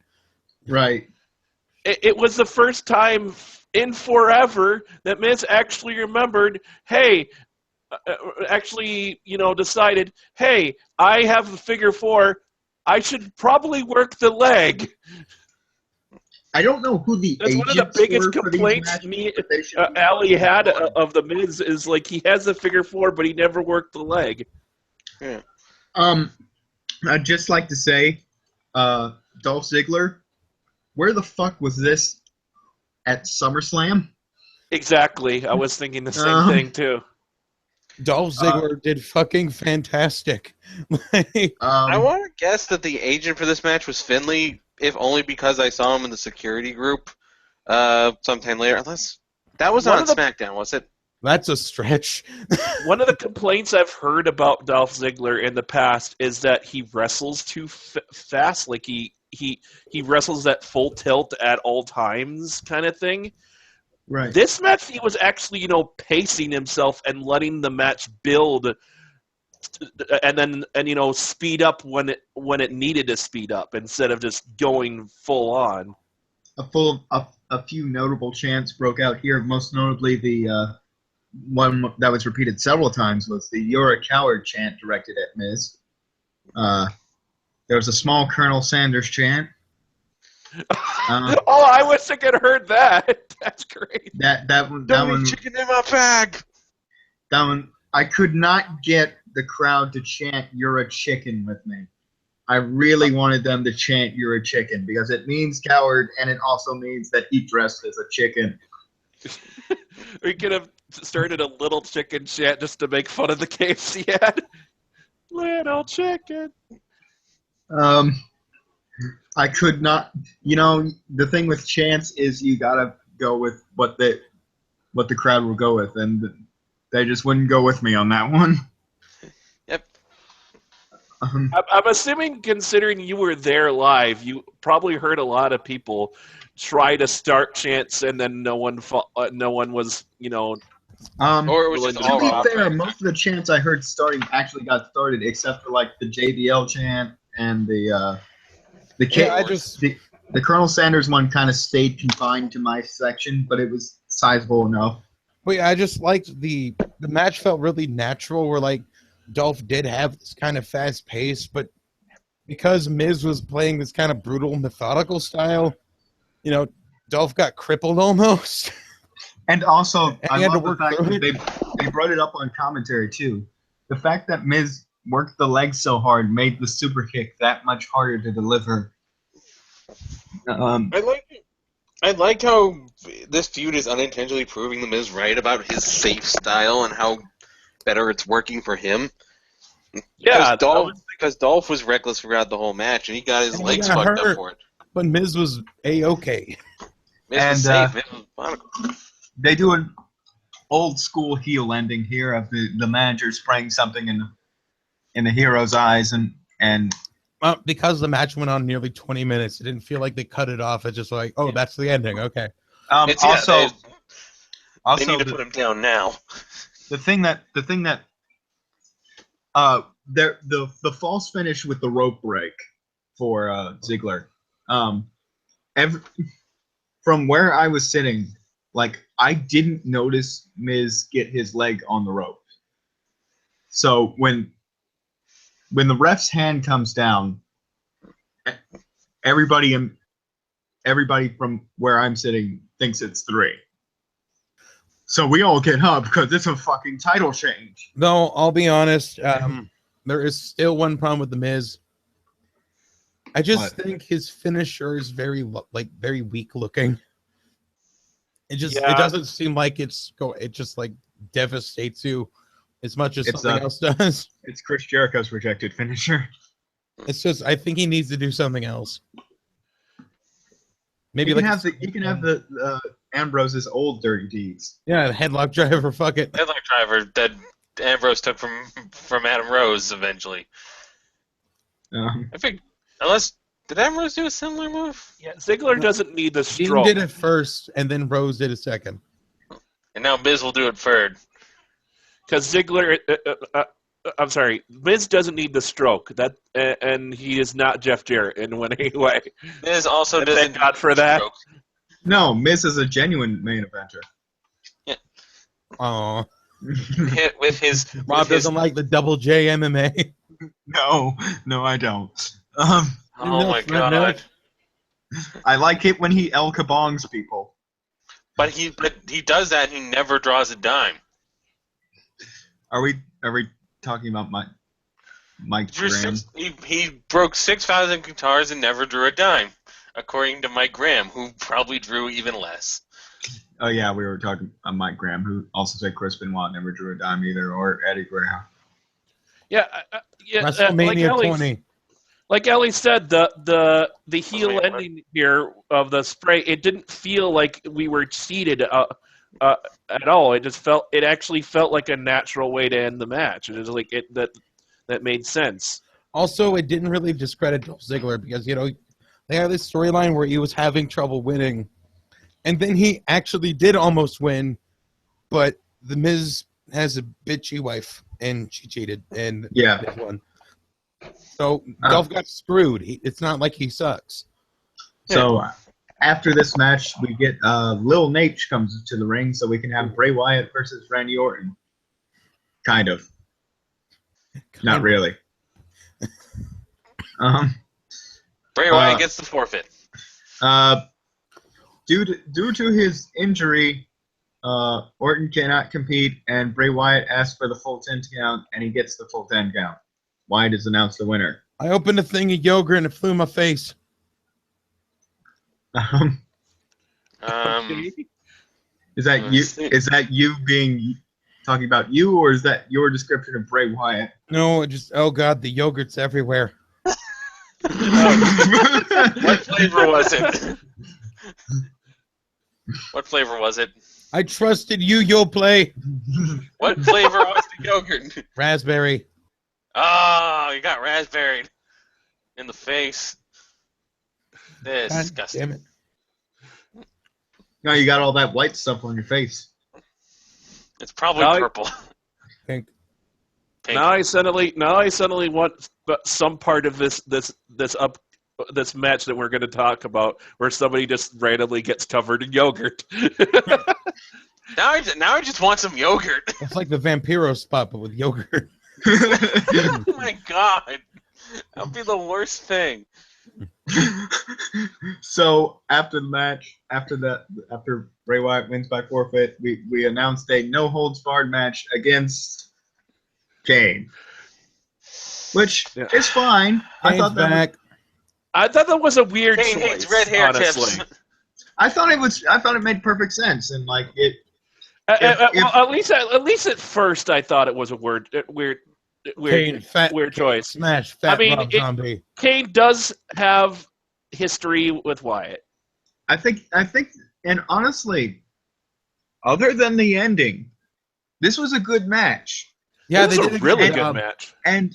Right. It was the first time in forever that Miz actually remembered, hey, decided, hey, I have a figure 4. I should probably work the leg. I don't know who the That's one of the biggest complaints Allie had of the Miz is like he has the figure 4, but he never worked the leg. Yeah. I'd just like to say, Dolph Ziggler, where the fuck was this at SummerSlam? Exactly. I was thinking the same thing too. Dolph Ziggler did fucking fantastic. I want to guess that the agent for this match was Finlay, if only because I saw him in the security group sometime later. Unless that was on SmackDown, was it? That's a stretch. One of the complaints I've heard about Dolph Ziggler in the past is that he wrestles too fast. Like he wrestles at full tilt at all times, kind of thing. Right. This match, he was actually, pacing himself and letting the match build, and speed up when it needed to speed up instead of just going full on. A few notable chants broke out here. Most notably, the one that was repeated several times was the "You're a coward" chant directed at Miz. There was a small Colonel Sanders chant. Oh, I wish I could have heard that. That's great. That one. Chicken in my bag. That one. I could not get the crowd to chant "You're a chicken" with me. I really wanted them to chant "You're a chicken" because it means coward, and it also means that he dressed as a chicken. We could have started a little chicken chant just to make fun of the KFC ad. Little chicken. I could not. The thing with chants is you gotta go with what the crowd will go with, and they just wouldn't go with me on that one. Yep. I'm assuming, considering you were there live, you probably heard a lot of people try to start chants, and then no one was, or it was just all to be fair, most of the chants I heard starting actually got started, except for like the JBL chant and the Colonel Sanders one kind of stayed confined to my section, but it was sizable enough. But yeah, I just liked the match felt really natural. Where like Dolph did have this kind of fast pace, but because Miz was playing this kind of brutal, methodical style, Dolph got crippled almost. And also, I love the fact that they brought it up on commentary too. The fact that Miz worked the legs so hard made the super kick that much harder to deliver. I like how this feud is unintentionally proving the Miz right about his safe style and how better it's working for him. Yeah, because Dolph was reckless throughout the whole match, and he got his legs fucked up for it. But Miz was A-okay. Miz was safe. Miz was methodical. They do an old school heel ending here of the manager spraying something in the hero's eyes, and because the match went on nearly 20 minutes, it didn't feel like they cut it off. It's just like, oh, that's the ending. Okay. They need to put him down now. The thing that the false finish with the rope break for Ziggler, from where I was sitting, like I didn't notice Miz get his leg on the rope. So when the ref's hand comes down, everybody from where I'm sitting thinks it's 3. So we all get up because it's a fucking title change. No, I'll be honest. There is still one problem with the Miz. I just think his finisher is very weak looking. It doesn't seem like it just like devastates you as much as something else does. It's Chris Jericho's rejected finisher. It's just I think he needs to do something else. Maybe you can have the Ambrose's old dirty deeds. Yeah, the headlock driver. Fuck it. Headlock driver that Ambrose took from Adam Rose eventually. I think did Ambrose do a similar move? Yeah, Ziggler doesn't need the stroke. Dean did it first, and then Rose did it second. And now Miz will do it third. Because Ziggler, I'm sorry, Miz doesn't need the stroke. And he is not Jeff Jarrett in any way. Miz also doesn't. Thank God for that. Stroke. No, Miz is a genuine main eventer. Yeah. Aww. With his Rob doesn't like the double J MMA. No, I don't. Oh my god. I like it when he El Kabongs people. But he does that and he never draws a dime. Are we talking about Mike Graham? He broke 6,000 guitars and never drew a dime, according to Mike Graham, who probably drew even less. Oh yeah, we were talking about Mike Graham, who also said Chris Benoit never drew a dime either, or Eddie Graham. Yeah, WrestleMania like 20. like Ellie said, the heel ending here of the spray, it didn't feel like we were seated at all. It actually felt like a natural way to end the match. It was like that made sense. Also, it didn't really discredit Dolph Ziggler because, they had this storyline where he was having trouble winning, and then he actually did almost win, but The Miz has a bitchy wife, and she cheated, and Yeah. they won. So Dolph got screwed. It's not like he sucks. So after this match, we get Lil Nate comes to the ring so we can have Bray Wyatt versus Randy Orton. Kind of. Not really. Bray Wyatt gets the forfeit. Due to his injury, Orton cannot compete, and Bray Wyatt asks for the full 10 count, and he gets the full 10 count. Wyatt is announced the winner. I opened a thing of yogurt and it flew in my face. Is that you? Is that you talking about you, or is that your description of Bray Wyatt? No, oh god, the yogurt's everywhere. What flavor was it? What flavor was it? I trusted you. You'll play. What flavor was the yogurt? Raspberry. Oh, you got raspberry in the face. This is disgusting. Damn it. No, you got all that white stuff on your face. It's probably purple. Pink. Now I suddenly want some part of this match that we're going to talk about where somebody just randomly gets covered in yogurt. Now I just want some yogurt. It's like the Vampiro spot, but with yogurt. Oh my god, that would be the worst thing. So after the match, after Bray Wyatt wins by forfeit, we announced a no holds barred match against Kane, which is fine. I thought that was a weird Kane choice. hates red hair honestly. tips. I thought it made perfect sense, and like it. At least at first, I thought it was a weird choice. Smash fat Rob Zombie. Kane does have history with Wyatt. I think, and honestly, other than the ending, this was a good match. Yeah, this was a really good match. And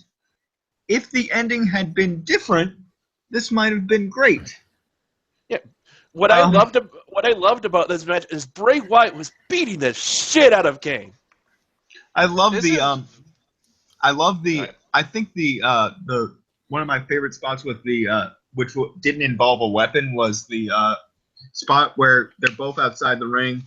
if the ending had been different, this might have been great. Yeah. What I loved about this match is Bray Wyatt was beating the shit out of Kane. I think the one of my favorite spots with the which didn't involve a weapon was the spot where they're both outside the ring.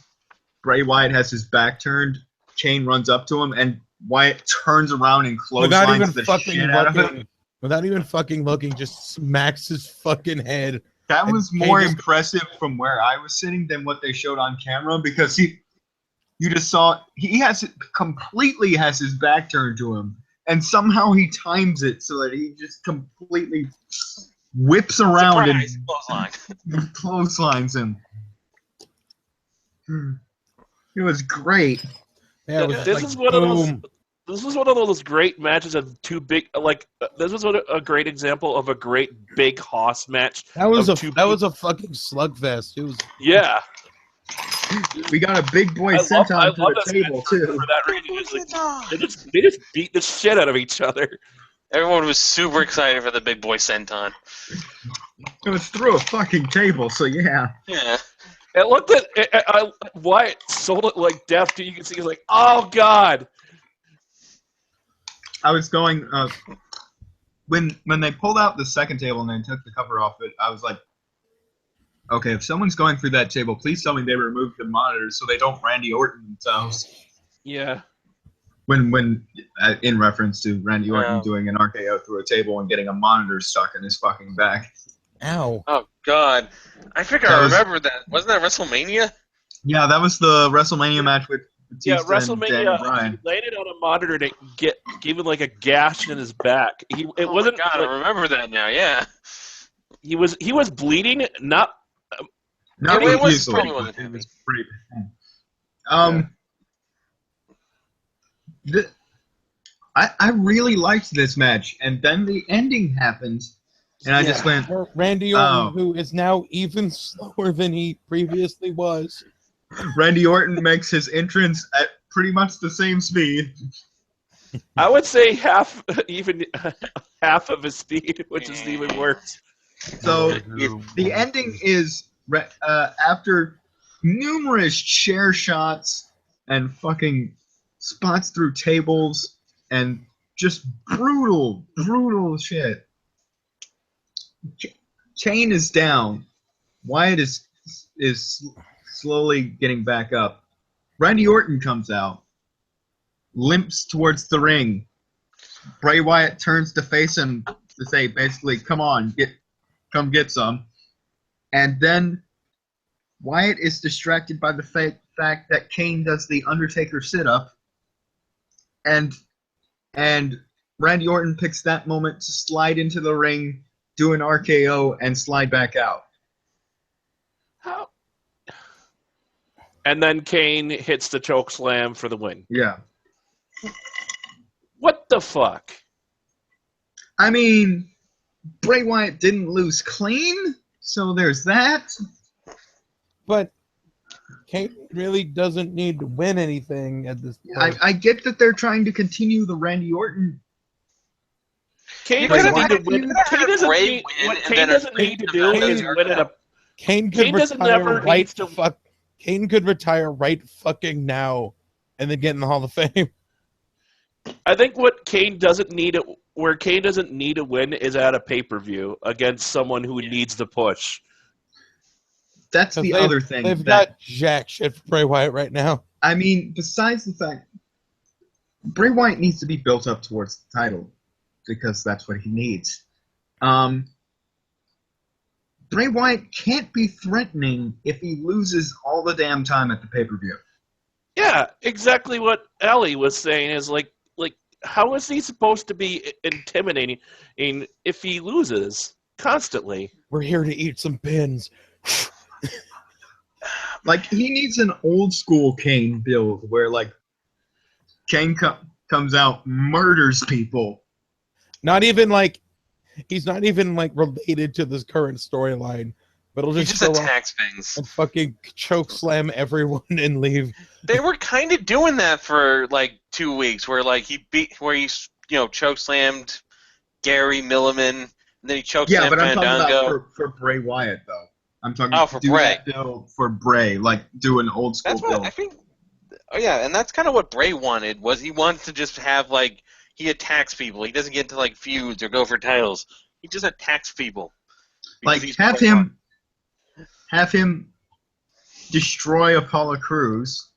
Bray Wyatt has his back turned. Kane runs up to him, and Wyatt turns around and clotheslines the shit out of him. Without even fucking looking, just smacks his fucking head. That was more impressive from where I was sitting than what they showed on camera, because you just saw he completely has his back turned to him, and somehow he times it so that he just completely whips around and clotheslines him. It was great. Yeah, this is one of those. This was one of those great matches of two big. This was a great example of a great big hoss match. That was a fucking slugfest. It was. Yeah. We got a big boy senton to the table too. For that reason, they just beat the shit out of each other. Everyone was super excited for the big boy senton. It was through a fucking table, so yeah. Yeah. It looked at Wyatt sold it like death. You can see he's like, oh god. I was going when they pulled out the second table and they took the cover off it. I was like, okay, if someone's going through that table, please tell me they removed the monitors so they don't Randy Orton themselves. Yeah. When in reference to Randy Orton doing an RKO through a table and getting a monitor stuck in his fucking back. Ow. Oh god, I think I remember that. Wasn't that WrestleMania? Yeah, that was the WrestleMania match with. WrestleMania landed on a monitor to give him like a gash in his back. God, I remember that now. Yeah, he was bleeding. Not it was pretty I really liked this match, and then the ending happened, And I just went, Randy Orton, who is now even slower than he previously was. Randy Orton makes his entrance at pretty much the same speed. I would say half of his speed, which is even worse. So the ending is after numerous chair shots and fucking spots through tables and just brutal shit. Kane is down. Wyatt is slowly getting back up. Randy Orton comes out, limps towards the ring. Bray Wyatt turns to face him to say, basically, come on, come get some. And then Wyatt is distracted by the fact that Kane does the Undertaker sit-up. And Randy Orton picks that moment to slide into the ring, do an RKO, and slide back out. How? And then Kane hits the choke slam for the win. Yeah. What the fuck? I mean, Bray Wyatt didn't lose clean, so there's that. But Kane really doesn't need to win anything at this point. I get that they're trying to continue the Randy Orton. Kane doesn't need to win. Kane doesn't need. What Kane doesn't need to do is win at a. Kane could retire right. Kane could retire right fucking now, and then get in the Hall of Fame. I think what Kane doesn't need, where Kane doesn't need to win, is at a pay-per-view against someone who needs the push. That's the other thing. They've got jack shit for Bray Wyatt right now. I mean, besides the fact Bray Wyatt needs to be built up towards the title because that's what he needs. Bray Wyatt can't be threatening if he loses all the damn time at the pay-per-view. Yeah, exactly what Ellie was saying is like how is he supposed to be intimidating if he loses constantly? We're here to eat some pins. Like, he needs an old school Kane build where, like, Kane comes out, murders people. He's not even related to this current storyline, but he'll just attacks things and fucking choke slam everyone and leave. They were kind of doing that for 2 weeks, where he choke slammed Gary Milliman, and then he choke slammed Fandango. I'm talking about for Bray Wyatt though. I'm talking for Bray. For Bray, do an old school that's what build. I think. Oh yeah, and that's kind of what Bray wanted. Was he wants to just have he attacks people. He doesn't get into feuds or go for titles. He just attacks people. Have him destroy Apollo Crews.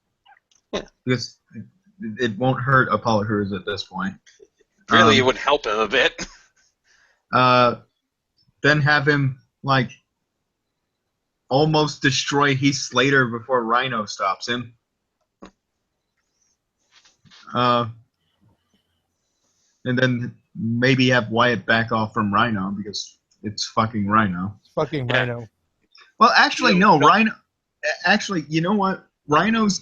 Yeah. Because it won't hurt Apollo Crews at this point. Really, it would help him a bit. Then have him almost destroy Heath Slater before Rhino stops him. And then maybe have Wyatt back off from Rhino because it's fucking Rhino. It's fucking Rhino. Well, actually, no. Rhino. Actually, you know what? Rhino's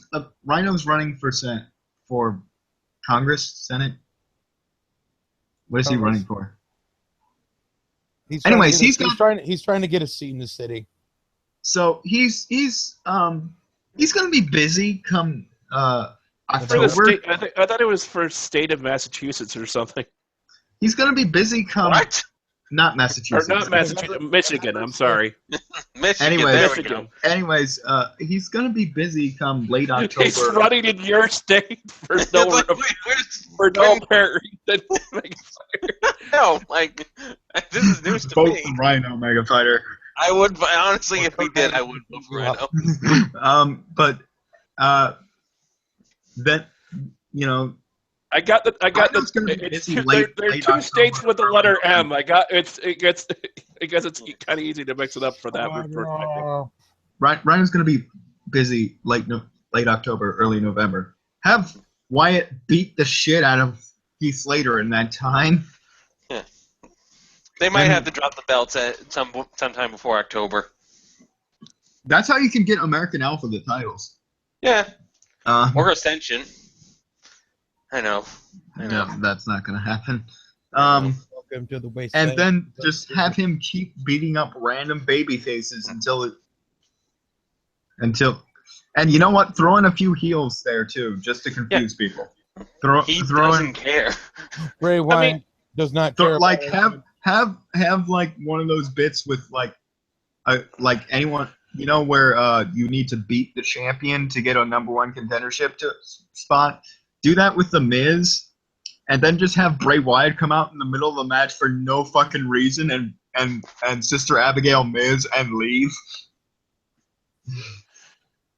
running for Congress, Senate. What is he running for? He's trying to get a seat in the city. So he's going to be busy come October. I thought it was for state of Massachusetts or something. He's going to be busy come. What? Not Massachusetts. Or not Massachusetts, Michigan. I'm sorry. Michigan. Anyways, he's going to be busy come late October. He's running in your state for no apparent reason. No, this is news to Vote me. for Rhino, Mega Fighter. I would, honestly, if we did, I would vote for Rhino. But that, I got the. There are two states with the letter M. I guess it's kind of easy to mix it up for that. Ryan's going to be busy late October, early November. Have Wyatt beat the shit out of Heath Slater in that time. Yeah. They might have to drop the belts at sometime before October. That's how you can get American Alpha the titles. Yeah. Or Ascension. I know. Yeah, that's not going to happen. him to the waist. and then just have him keep beating up random baby faces until, and you know what? Throw in a few heels there too, just to confuse people. He doesn't care. Bray Wyatt does not care. Like have like one of those bits with like anyone, you know, where you need to beat the champion to get a #1 contendership spot. Do that with the Miz, and then just have Bray Wyatt come out in the middle of the match for no fucking reason, and Sister Abigail Miz and leave.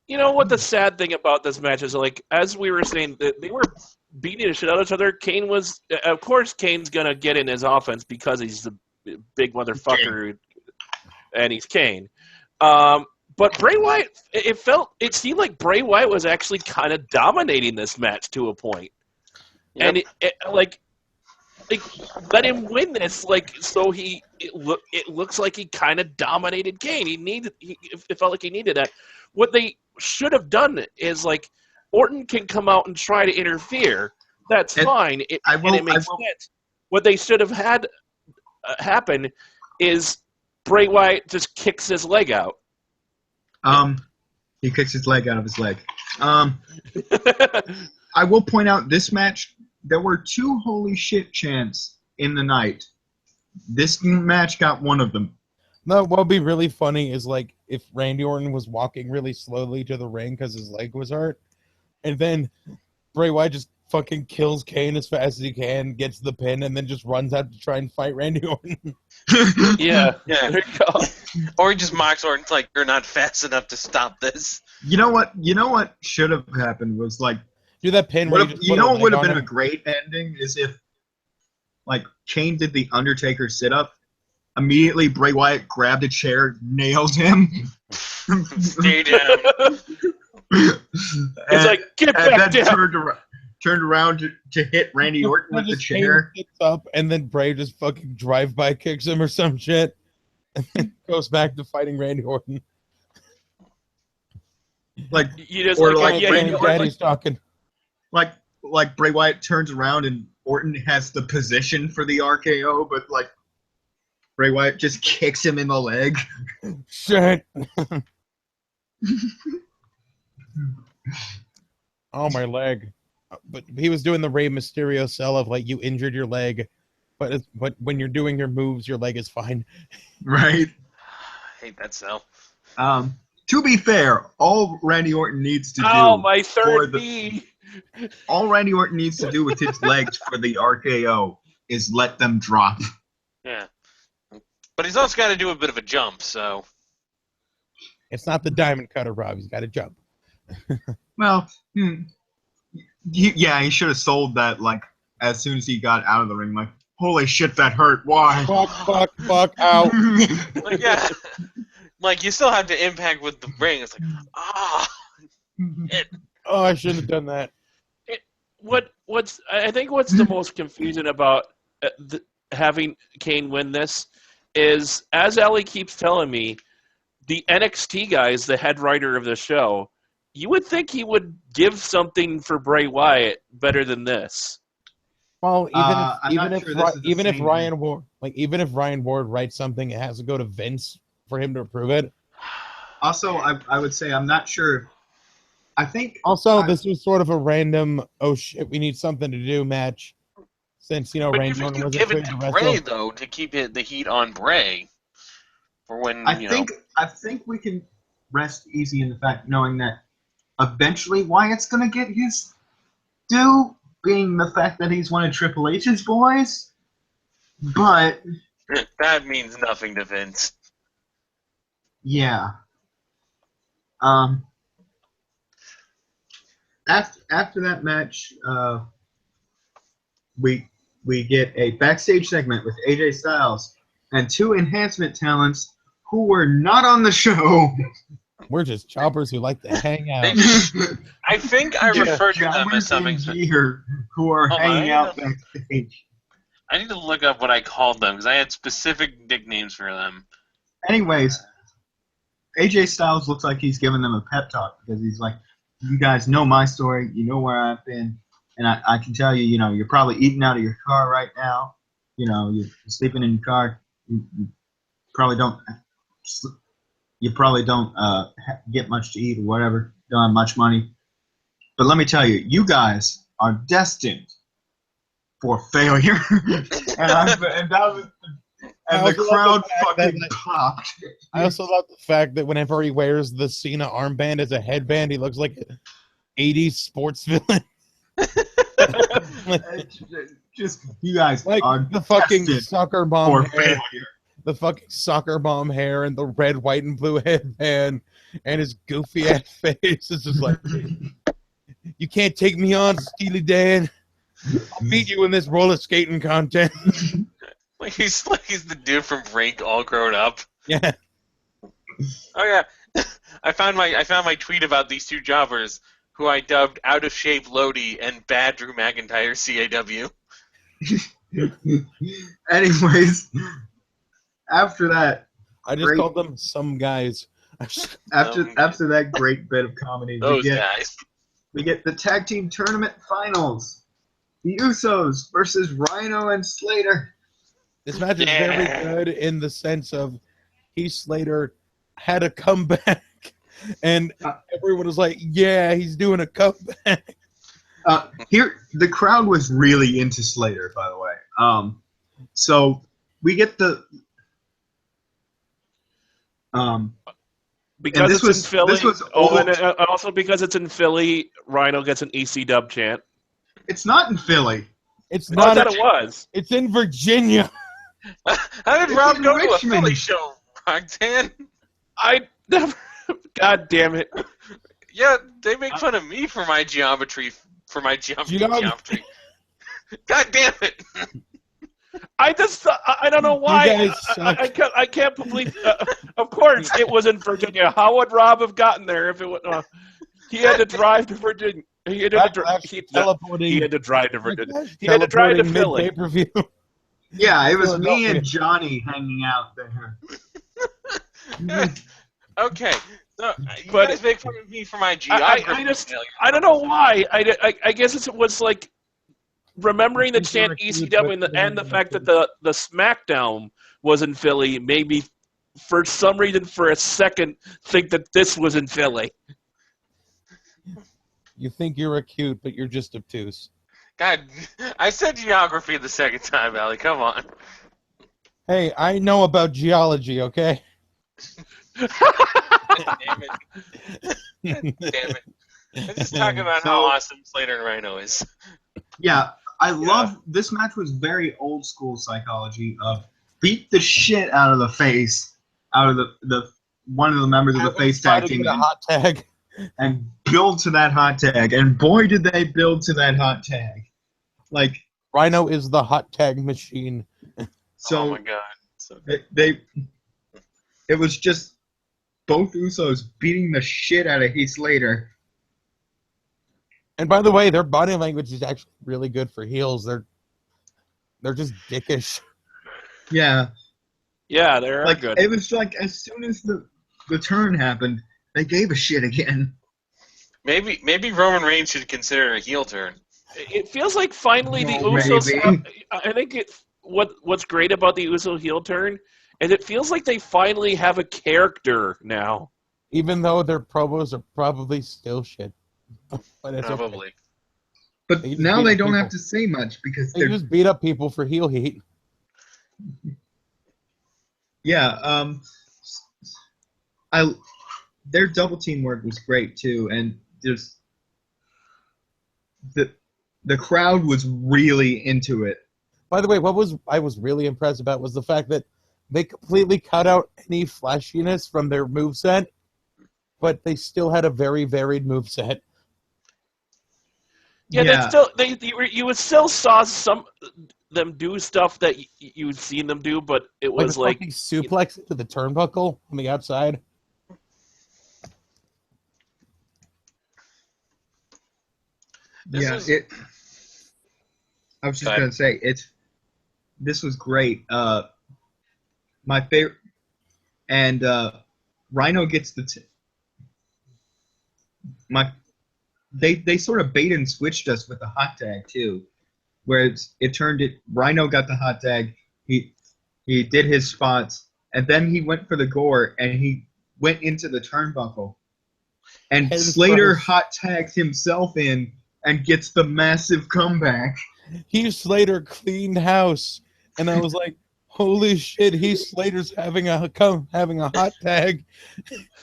You know what the sad thing about this match is, like, as we were saying, they were beating the shit out of each other. Kane was, of course, Kane's gonna get in his offense because he's the big motherfucker, and he's Kane. But Bray Wyatt, it seemed like Bray Wyatt was actually kind of dominating this match to a point, and it let him win this. Like, so it looks like he kind of dominated Kane. It felt like he needed that. What they should have done is, like, Orton can come out and try to interfere. That's fine. It makes sense. What they should have had happen is Bray Wyatt just kicks his leg out. He kicks his leg out of his leg. I will point out this match, there were 2 holy shit chants in the night. This match got one of them. No, what would be really funny is, like, if Randy Orton was walking really slowly to the ring because his leg was hurt, and then Bray Wyatt just fucking kills Kane as fast as he can, gets the pin, and then just runs out to try and fight Randy Orton. Yeah. There you go. Or he just mocks Orton, like, you're not fast enough to stop this. You know what should have happened was, like, do that pin. What would have been a great ending is if, like, Kane did the Undertaker sit-up. Immediately, Bray Wyatt grabbed a chair, nailed him. Stay down. It's like, get back down. Turned around to hit Randy Orton with the chair. Kicks up, and then Bray just fucking drive-by kicks him or some shit, and then goes back to fighting Randy Orton. Like, you just Daddy's talking. Like Bray Wyatt turns around and Orton has the position for the RKO, but like Bray Wyatt just kicks him in the leg. Shit. Oh, my leg. But he was doing the Rey Mysterio sell of, like, you injured your leg, but when you're doing your moves, your leg is fine. Right. I hate that sell. To be fair, all Randy Orton needs to do. Oh, my third B. All Randy Orton needs to do with his legs for the RKO is let them drop. Yeah. But he's also got to do a bit of a jump, so. It's not the diamond cutter, Rob. He's got to jump. Well, he should have sold that, like, as soon as he got out of the ring. Like, holy shit, that hurt. Why? Fuck, out. Like, yeah. Like, you still have to impact with the ring. It's like, Oh, I shouldn't have done that. I think what's the most confusing about having Kane win this is, as Ellie keeps telling me, the NXT guy is the head writer of the show. You would think he would give something for Bray Wyatt better than this. Well, even if Ryan Ward writes something, it has to go to Vince for him to approve it. Also, I would say I'm not sure. I think this was sort of a random, oh shit, we need something to do match. Since, Randy Orton wasn't give it to to Bray, though, to keep the heat on Bray. For when, I think we can rest easy in the fact knowing that eventually Wyatt's going to get his due, being the fact that he's one of Triple H's boys. But that means nothing to Vince. Yeah. After that match, we get a backstage segment with AJ Styles and 2 enhancement talents who were not on the show. We're just choppers who like to hang out. I think I referred to them as something here who are hanging out backstage. I need to look up what I called them because I had specific nicknames for them. Anyways, AJ Styles looks like he's giving them a pep talk because he's like, you guys know my story, you know where I've been, and I can tell you, you're probably eating out of your car right now. you're sleeping in your car. You probably don't. You probably don't get much to eat or whatever. Don't have much money. But let me tell you, you guys are destined for failure. And the crowd fucking popped. I also love the fact that whenever he wears the Cena armband as a headband, he looks like an 80s sports villain. Just you guys like are the fucking destined soccer bomb for hair. failure. The fucking soccer bomb hair and the red, white, and blue headband and his goofy ass face. It's just like, you can't take me on, Steely Dan. I'll beat you in this roller skating contest. Like he's the dude from Brink all grown up. Yeah. Oh yeah. I found my tweet about these two jobbers who I dubbed Out of Shape Lodi and Bad Drew McIntyre CAW. Anyways, after that, I just called them some guys. After that great bit of comedy, guys. We get the tag team tournament finals. The Usos versus Rhino and Slater. This match is very good in the sense of Heath Slater had a comeback, and everyone was like, "Yeah, he's doing a comeback." Here, the crowd was really into Slater, by the way. So we get the because it's in Philly. This was and also because it's in Philly, Rhino gets an EC dub chant. It's not in Philly. It's not. I thought it was. It's in Virginia. How did Rob go to a Philly show, Roxanne? I never. God damn it. Yeah, they make fun of me for my geometry. Geometry. God damn it. I don't know why. I can't believe. Of course, it was in Virginia. How would Rob have gotten there if it was? He had to drive to Virginia. He had to drive to Virginia. He had to drive to Philly. Pay-per-view. Yeah, it was me and Johnny hanging out there. Okay, so you guys make fun of me for my geography. I don't know why. I guess it was like remembering the chant ECW and the fact that the SmackDown was in Philly made me, for some reason, for a second, think that this was in Philly. You think you're acute, but you're just obtuse. God, I said geography the second time, Allie. Come on. Hey, I know about geology, okay? Damn it. Let's just talk about how awesome Slater and Rhino is. Yeah, I love this match. Was very old school psychology of beat the shit out of the face, out of the one of the members of the face tag team, a hot tag, and build to that hot tag. And boy, did they build to that hot tag! Like Rhino is the hot tag machine. So oh my god, so it was just both Usos beating the shit out of Heath Slater. And by the way, their body language is actually really good for heels. They're just dickish. Yeah. Yeah, they're like, good. It was like as soon as the turn happened, they gave a shit again. Maybe Roman Reigns should consider a heel turn. It feels like finally the Usos. I think what's great about the Uso heel turn is it feels like they finally have a character now. Even though their promos are probably still shit. But it's Probably. Okay. But now they don't have to say much because they just beat up people for heel heat. Yeah, their double team work was great too, and just the crowd was really into it. By the way, I was really impressed about was the fact that they completely cut out any flashiness from their moveset, but they still had a very varied moveset. Yeah, you would still saw them do stuff that you'd seen them do, but it was like suplex into the turnbuckle on the outside. I was just gonna say this was great. My favorite, and Rhino gets they sort of bait and switched us with the hot tag too. where Rhino got the hot tag. He did his spots, and then he went for the gore, and he went into the turnbuckle. And Head Slater first. hot tags himself in and gets the massive comeback. Heath Slater cleaned house, and I was like, "Holy shit! Heath Slater's having a hot tag."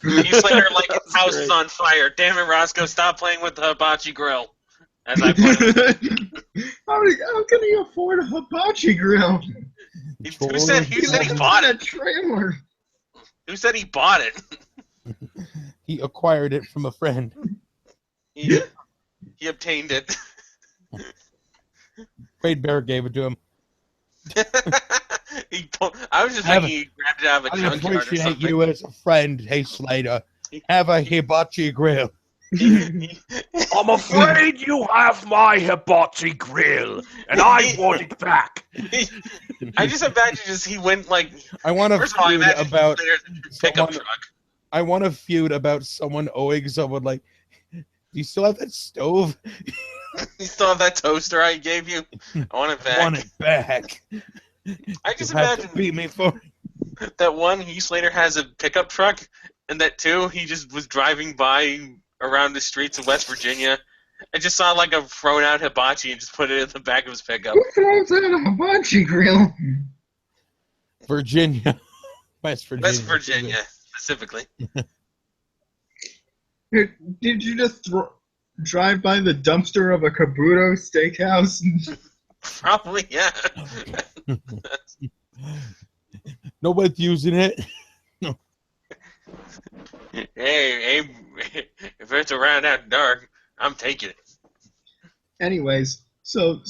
Heath Slater, like, his That's house great. is on fire. Damn it, Roscoe, stop playing with the hibachi grill. As I put it. How can he afford a hibachi grill? Who said he He's bought in a it? trailer. Who said he bought it? He acquired it from a friend. He obtained it. Wade Bear gave it to him. I was just thinking he grabbed it out of a I junkyard or appreciate something. you as a friend, hey Slater. Have a hibachi grill. I'm afraid you have my hibachi grill, and I want it back. I just imagine he went like. I want to First of all, I feud imagine about Slater's pickup someone. truck. I want to feud about someone owing someone like. Do you still have that stove? You still have that toaster I gave you? I want it back. Want it back. I just You have to imagine beat me for it. that one, Heath Slater has a pickup truck, and that two, he just was driving by around the streets of West Virginia and just saw like a thrown out hibachi and just put it in the back of his pickup. Who throws out a hibachi grill? Virginia. West Virginia. West Virginia, specifically. Did you just drive by the dumpster of a Kabuto steakhouse? Probably, yeah. Nobody's using it. Hey, if it's around that dark, I'm taking it. Anyways, so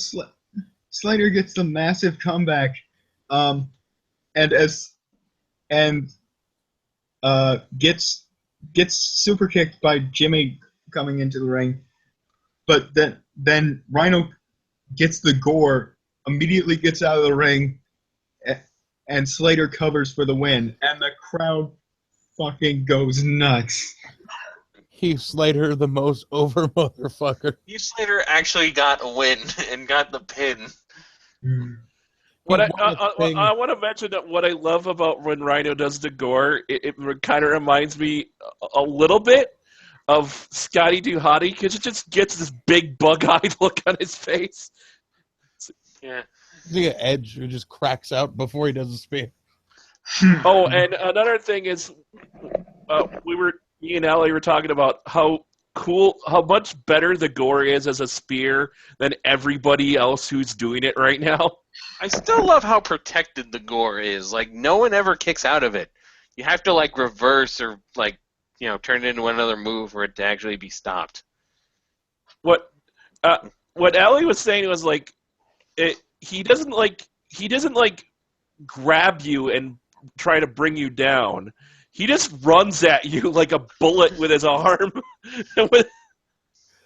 Slater gets the massive comeback, and gets super kicked by Jimmy coming into the ring, but then Rhino gets the gore, immediately gets out of the ring, and Slater covers for the win, and the crowd fucking goes nuts. Heath Slater, the most over motherfucker. Heath Slater actually got a win and got the pin. What He won a thing. I want to mention that what I love about when Rhino does the gore, it kind of reminds me a little bit of Scotty Duhati because it just gets this big bug-eyed look on his face. Yeah. The Edge who just cracks out before he does a spear. Oh, and another thing is, me and Allie were talking about how much better the gore is as a spear than everybody else who's doing it right now. I still love how protected the gore is. Like, no one ever kicks out of it. You have to, like, reverse or, like, turn it into another move for it to actually be stopped. What Allie was saying was, like, he doesn't grab you and try to bring you down. He just runs at you like a bullet with his arm.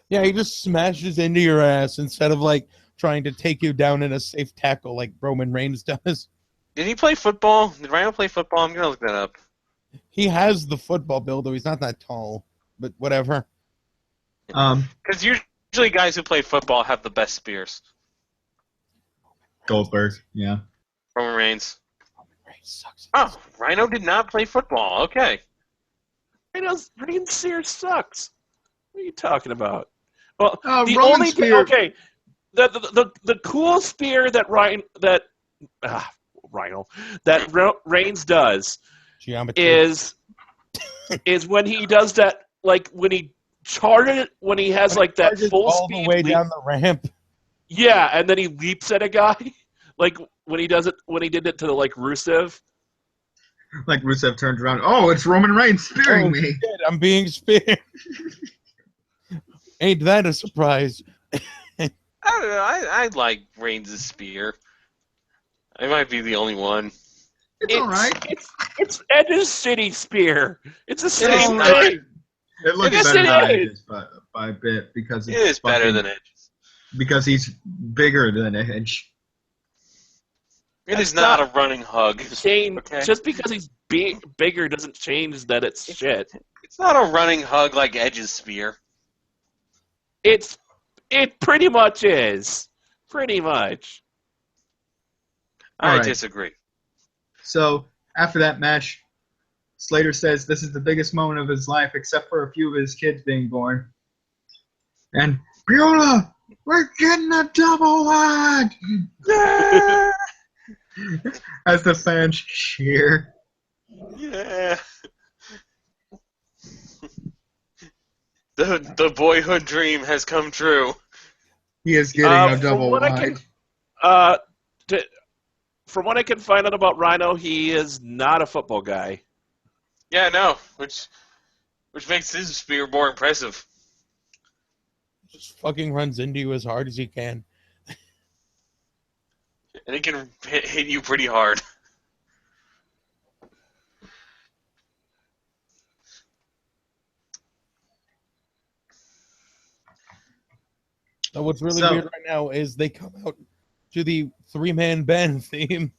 Yeah, he just smashes into your ass instead of like trying to take you down in a safe tackle like Roman Reigns does. Did he play football? Did Rhino play football? I'm going to look that up. He has the football build, though he's not that tall, but whatever. Because usually guys who play football have the best spears. Goldberg, yeah. Roman Reigns. Reigns sucks. Oh, Rhino did not play football. Okay. Reigns spear sucks. What are you talking about? Well, the Roman only spear. okay, the cool spear that Reigns does Geometry. is when he does that, like when he charted it, when he has like that Charges full all speed the way leap. down the ramp. Yeah, and then he leaps at a guy, like when he did it to like Rusev. Like Rusev turned around. Oh, it's Roman Reigns spearing me. Shit, I'm being speared. Ain't that a surprise? I don't know. I like Reigns' spear. I might be the only one. It's all right. It's Edge's city spear. It's the is same not. thing. It looks Yes, better it than is. Edge's by a bit because It is better than Edge's. because he's bigger than Edge. It That's is not a not- running hug. Change Okay. just because he's bigger doesn't change that it's shit. It's not a running hug like Edge's spear. It pretty much is. Pretty much. I Alright. disagree. So after that match, Slater says this is the biggest moment of his life, except for a few of his kids being born. And Beulah, we're getting a double wide! Yeah. As the fans cheer. Yeah. The boyhood dream has come true. He is getting a double wide. From what I can find out about Rhino, he is not a football guy. Yeah, no, which makes his spear more impressive. Just fucking runs into you as hard as he can. And it can hit you pretty hard. So what's really weird right now is they come out to the 3-man band theme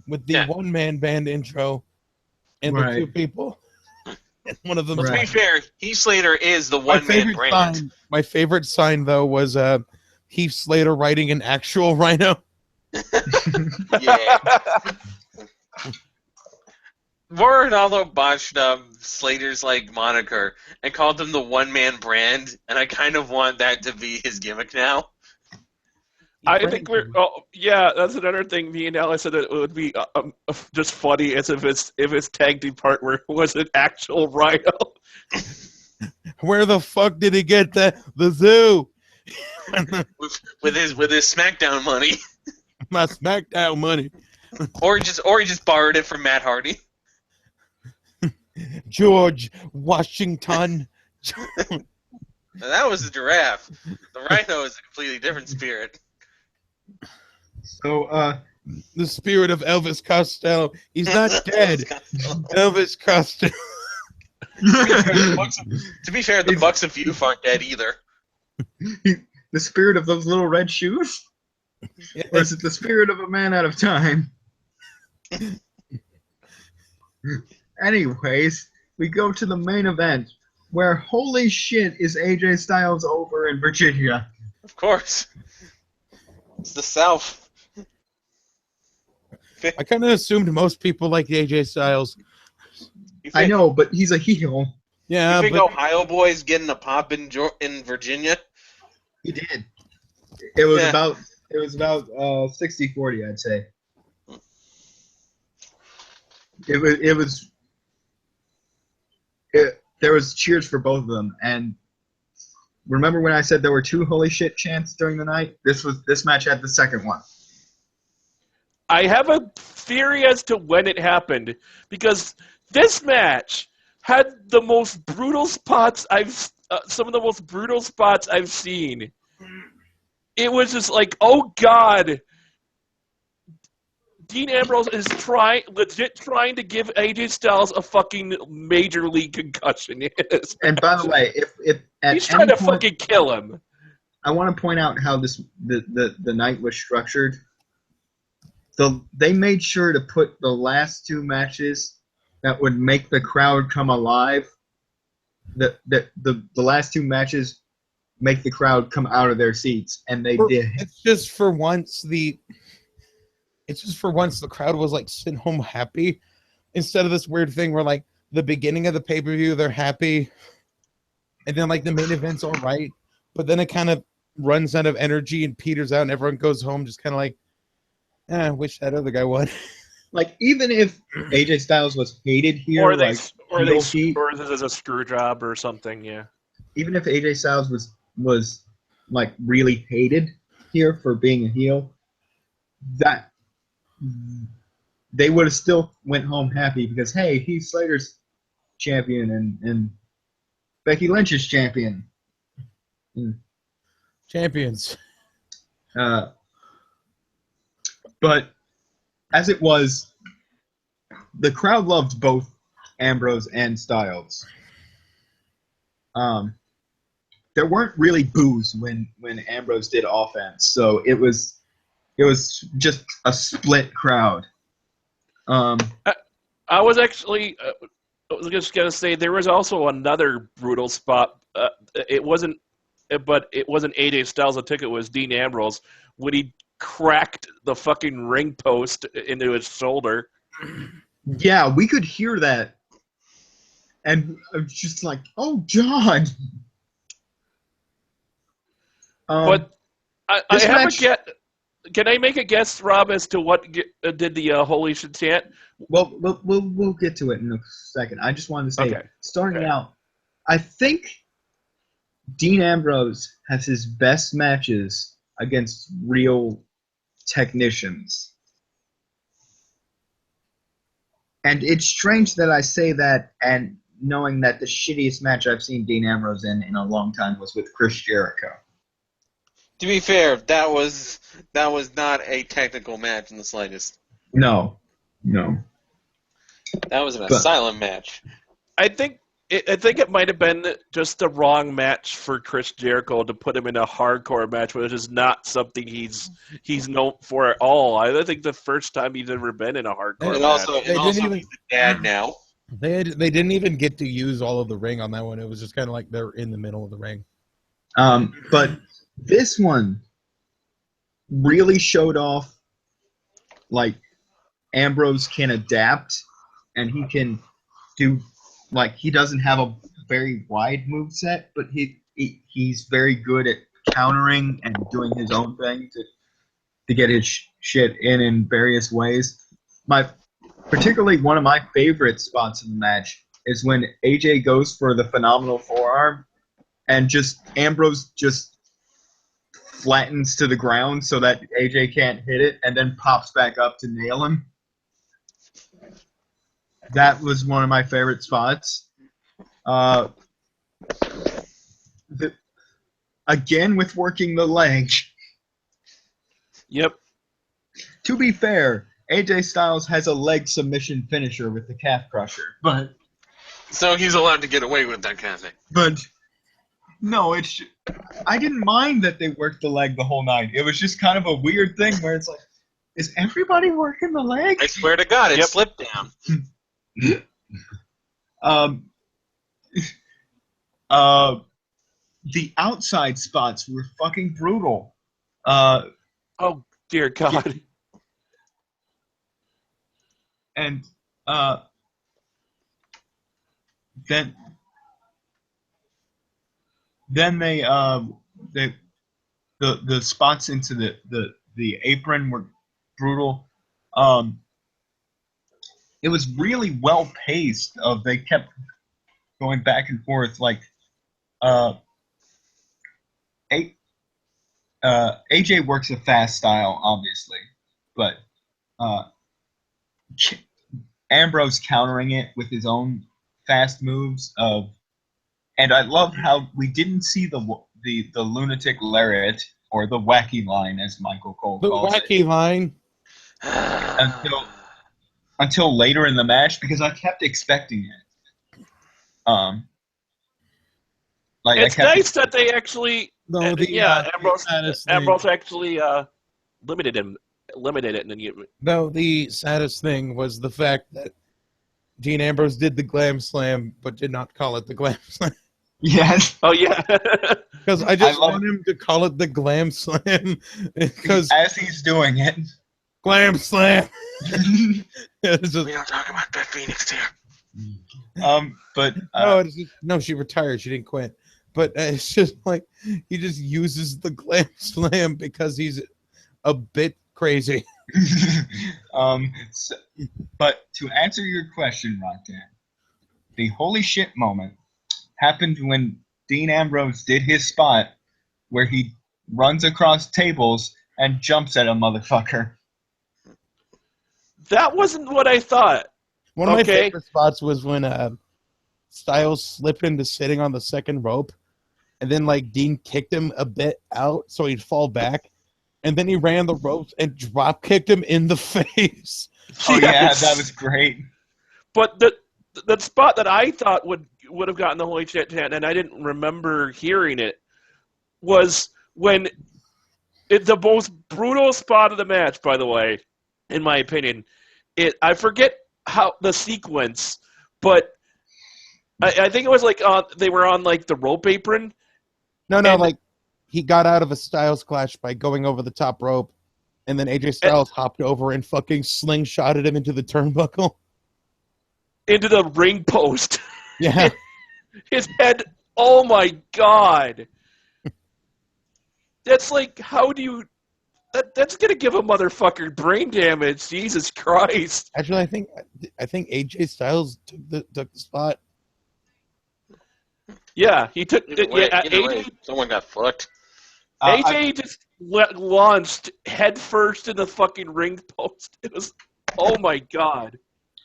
with the 1-man band intro and the 2 people. And one of them. Well, to be fair, Heath Slater is the 1-man brand. My favorite sign though was Heath Slater riding an actual rhino. Yeah. Ronaldo botched Slater's moniker and called him the 1-man brand, and I kind of want that to be his gimmick now. I think that's another thing. Me and Alex said that it would be just funny as if his tag team partner was an actual rhino. Where the fuck did he get the zoo? with his SmackDown money. My SmackDown money. Or he just borrowed it from Matt Hardy. George Washington. That was the giraffe. The rhino is a completely different spirit. So, the spirit of Elvis Costello. He's not dead. Elvis Costello. To be fair, the Bucks of Youth aren't dead either. The spirit of those little red shoes? Or is it the spirit of a man out of time? Anyways, we go to the main event, where holy shit is AJ Styles over in Virginia. Of course. It's the South. I kind of assumed most people like AJ Styles. I know, but he's a heel. Yeah, you think Ohio boys getting a pop in Virginia? He did. It was about 60-40, I'd say. There was cheers for both of them, and remember when I said there were 2 holy shit chants during the night? This match had the second one. I have a theory as to when it happened, because this match had the most brutal spots some of the most brutal spots I've seen. It was just like, oh god, Dean Ambrose is legit trying to give AJ Styles a fucking major league concussion. And by the way, if at he's trying to fucking kill him. I want to point out how the night was structured. They made sure to put the last 2 matches that would make the crowd come alive. The last 2 matches make the crowd come out of their seats, and they did. It's just for once the crowd was sitting home happy, instead of this weird thing where the beginning of the pay-per-view they're happy, and then the main event's all right, but then it kind of runs out of energy and peters out, and everyone goes home just kind of I wish that other guy won. Even if AJ Styles was hated here, or this is a screw job or something, yeah. Even if AJ Styles was really hated here for being a heel, that they would have still went home happy because hey, Heath Slater's champion and Becky Lynch is champion. Champions. But as it was, the crowd loved both Ambrose and Styles. There weren't really boos when Ambrose did offense, so it was just a split crowd. I was just gonna say there was also another brutal spot. It wasn't but it wasn't AJ Styles that took it, was Dean Ambrose, when he cracked the fucking ring post into his shoulder. Yeah, we could hear that. And I was just like, oh, God. But I have match, a guess. Can I make a guess, Rob, as to what did the holy shit chant? Well, we'll get to it in a second. I just wanted to say, starting out, I think Dean Ambrose has his best matches against real technicians. And it's strange that I say that, and knowing that the shittiest match I've seen Dean Ambrose in a long time was with Chris Jericho. To be fair, that was not a technical match in the slightest. No. That was an asylum match. I think it might have been just the wrong match for Chris Jericho to put him in a hardcore match, which is not something he's known for at all. I think the first time he's ever been in a hardcore match. And also he's a dad now. They didn't even get to use all of the ring on that one. It was just kind of like they're in the middle of the ring. But this one really showed off, like, Ambrose can adapt, and he can do, like, he doesn't have a very wide moveset, but he's very good at countering and doing his own thing to get his shit in various ways. Particularly one of my favorite spots in the match is when AJ goes for the phenomenal forearm, and Ambrose just flattens to the ground so that AJ can't hit it, and then pops back up to nail him. That was one of my favorite spots. Again, with working the leg. Yep. To be fair, AJ Styles has a leg submission finisher with the calf crusher, but so he's allowed to get away with that kind of thing. But no, I didn't mind that they worked the leg the whole night. It was just kind of a weird thing where it's like, is everybody working the leg? I swear to God, it slipped down. The outside spots were fucking brutal. Oh dear God. And then they the spots into the apron were brutal. It was really well paced. They kept going back and forth. Like AJ works a fast style, obviously, but Ambrose countering it with his own fast moves. And I love how we didn't see the lunatic lariat or the wacky line, as Michael Cole calls it. The wacky line. Until later in the match, because I kept expecting it. It's nice that they actually. Ambrose actually limited it, and then No, the saddest thing was the fact that Dean Ambrose did the glam slam, but did not call it the glam slam. Yes. Oh yeah. Because I just want him to call it the glam slam, because as he's doing it, glam slam. We don't talk about Beth Phoenix here. But no, she retired. She didn't quit. But it's just like he just uses the glam slam because he's a bit crazy. But to answer your question, Roxanne, the holy shit moment happened when Dean Ambrose did his spot where he runs across tables and jumps at a motherfucker. That wasn't what I thought. One of my favorite spots was when Styles slipped into sitting on the second rope, and then like Dean kicked him a bit out so he'd fall back, and then he ran the ropes and drop kicked him in the face. Oh yeah, that was great. But the spot that I thought would have gotten the holy shit chant, and I didn't remember hearing it, was when the most brutal spot of the match, by the way, in my opinion. I forget how the sequence, but I think it was like they were on like the rope apron, No, like he got out of a Styles Clash by going over the top rope, and then AJ Styles hopped over and fucking slingshotted him into the turnbuckle. Into the ring post. Yeah. His head, oh my god. That's like, how do you... That's gonna give a motherfucker brain damage. Jesus Christ. Actually, I think AJ Styles took the spot. Yeah, he took... Either way, AJ, someone got fucked. AJ just launched head first in the fucking ring post. It was... Oh my god.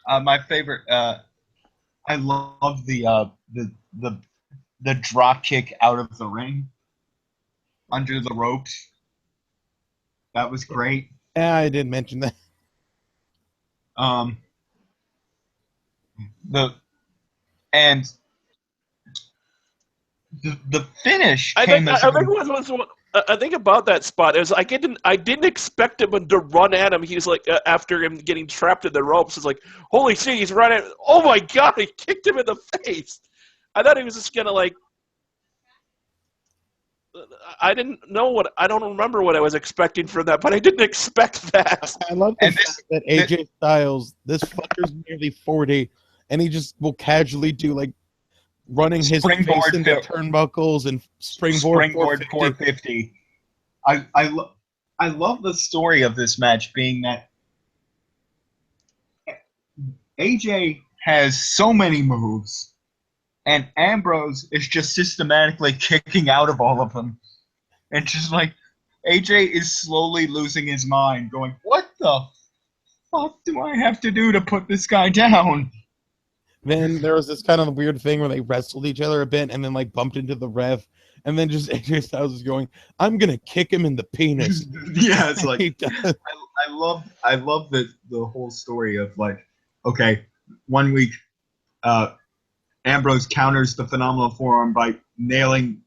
My favorite... I love the drop kick out of the ring under the ropes. That was great. Yeah, I did mention that. The finish I came think about that spot is I didn't expect him to run at him. He's like after him getting trapped in the ropes. It's like, holy shit, he's running! Oh my god, he kicked him in the face. I thought he was just gonna like. I don't remember what I was expecting from that, but I didn't expect that. I love the fact that AJ Styles, this fucker's nearly 40, and he just will casually do like running his face into turnbuckles and springboard 450. I love the story of this match being that AJ has so many moves, and Ambrose is just systematically kicking out of all of them. And just like, AJ is slowly losing his mind, going, what the fuck do I have to do to put this guy down? Then there was this kind of weird thing where they wrestled each other a bit and then like bumped into the ref. And then just AJ Styles is going, I'm going to kick him in the penis. Yeah, it's like, I love the whole story of like, okay, 1 week, Ambrose counters the phenomenal forearm by nailing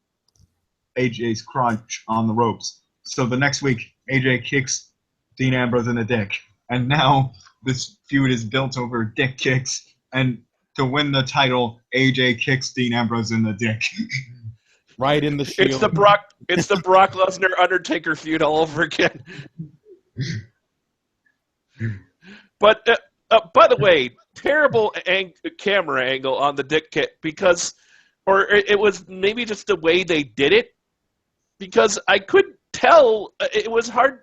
AJ's crotch on the ropes. So the next week, AJ kicks Dean Ambrose in the dick. And now this feud is built over dick kicks. And to win the title, AJ kicks Dean Ambrose in the dick. Right in the shield. It's the Brock Lesnar Undertaker feud all over again. But by the way, terrible camera angle on the dick kick because, or it was maybe just the way they did it, because I couldn't tell. It was hard.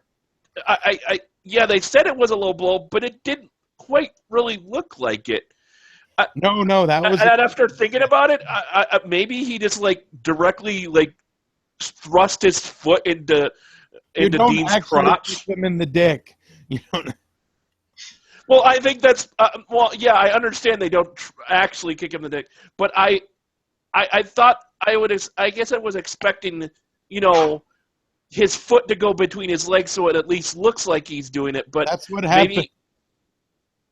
Yeah, they said it was a low blow, but it didn't quite really look like it. No, that was. And after thinking about it, maybe he just like directly like thrust his foot into Dean's crotch. Kick him in the dick. You don't. Well, I think that's yeah. I understand they don't actually kick him in the dick, but I thought I guess I was expecting, his foot to go between his legs so it at least looks like he's doing it. But that's what happened. Maybe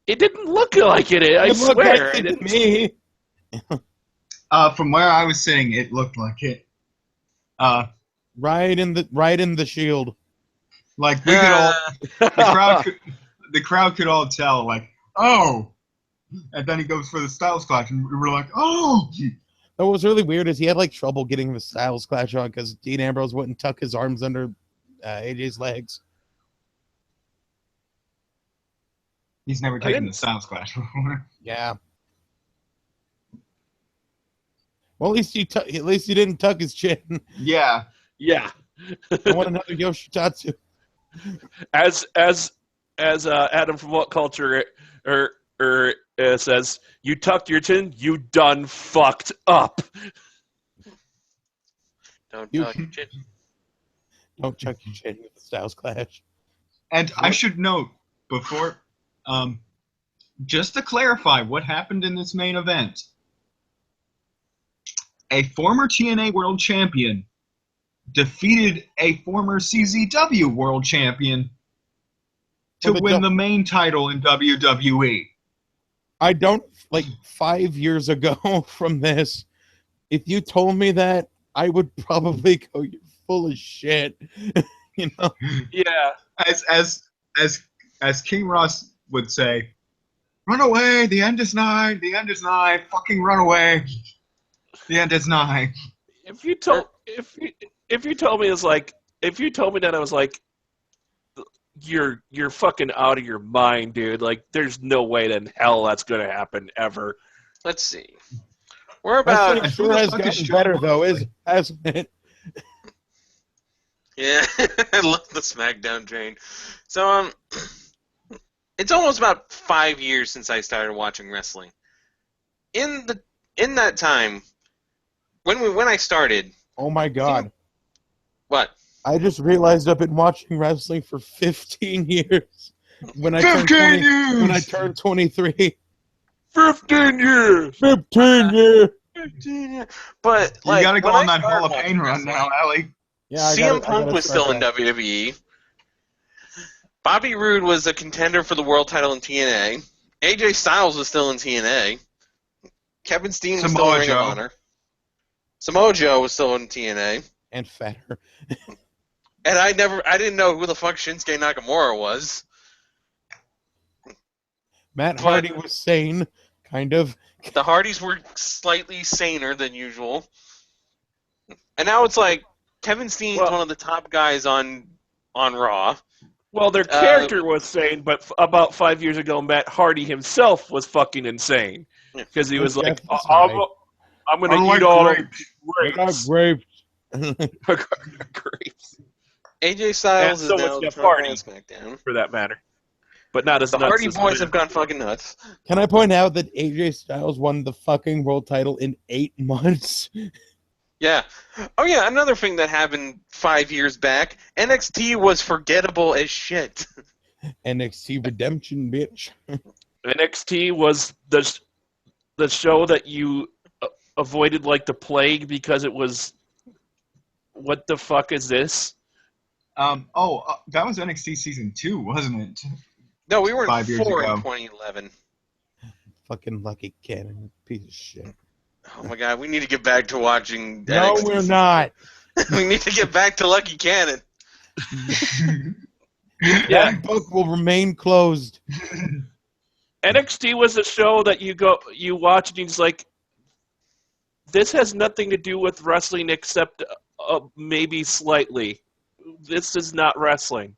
it didn't look like it. I swear. Like it to me. From where I was sitting, it looked like it. Right in the shield. Like we could all, the crowd could all tell, like, oh, and then he goes for the Styles Clash, and we were like, oh. What was really weird is he had like trouble getting the Styles Clash on because Dean Ambrose wouldn't tuck his arms under AJ's legs. He's never taken the Styles Clash before. Yeah. Well, at least he didn't tuck his chin. Yeah. Yeah. I want another Yoshitatsu. As Adam from What Culture says, you tucked your chin, you done fucked up. Don't tuck your chin. Don't tuck your chin with the Styles Clash. And I should note before, just to clarify what happened in this main event, a former TNA World Champion defeated a former CZW World Champion to win the main title in WWE. I don't, 5 years ago from this, if you told me that, I would probably go, you're full of shit. Yeah. As King Ross would say, run away, the end is nigh, fucking run away. The end is nigh. if you told me it's like, if you told me that, I was like, you're fucking out of your mind, dude. Like, there's no way in hell that's gonna happen ever. Let's see. We're about. Wrestling sure has gotten better though, hasn't it? Yeah, I love the SmackDown train. So it's almost about 5 years since I started watching wrestling. In that time, when I started. Oh my god! What? I just realized I've been watching wrestling for 15 years. When I turned 23. 15 years. 15 years. 15 years. But You like, gotta go when on I that Hall of started Pain watching run now, Allie. Yeah, I CM gotta Punk was start still in that. WWE. Bobby Roode was a contender for the world title in TNA. AJ Styles was still in TNA. Kevin Steen was still in Ring of Honor. Samoa Joe was still in TNA. And fatter. And I didn't know who the fuck Shinsuke Nakamura was. Matt Hardy was sane, kind of. The Hardys were slightly saner than usual. And now it's like Kevin Steen's one of the top guys on Raw. Well, their character was sane, but about 5 years ago, Matt Hardy himself was fucking insane. Because he was like, I'm going to eat all grapes. Grapes. AJ Styles is now the front man SmackDown. For that matter. But not as the nuts Hardy as Boys have gone fucking nuts. Can I point out that AJ Styles won the fucking world title in 8 months? Yeah. Oh yeah, another thing that happened 5 years back, NXT was forgettable as shit. NXT Redemption, bitch. NXT was the show that you avoided like the plague because it was, what the fuck is this? That was NXT season 2, wasn't it? No, we were in 5 years 4 ago. in 2011. Fucking Lucky Cannon, piece of shit. Oh my god, we need to get back to watching No, NXT we're not. We need to get back to Lucky Cannon. That book will remain closed. NXT was a show that you watch and you're just like, this has nothing to do with wrestling except maybe slightly. This is not wrestling.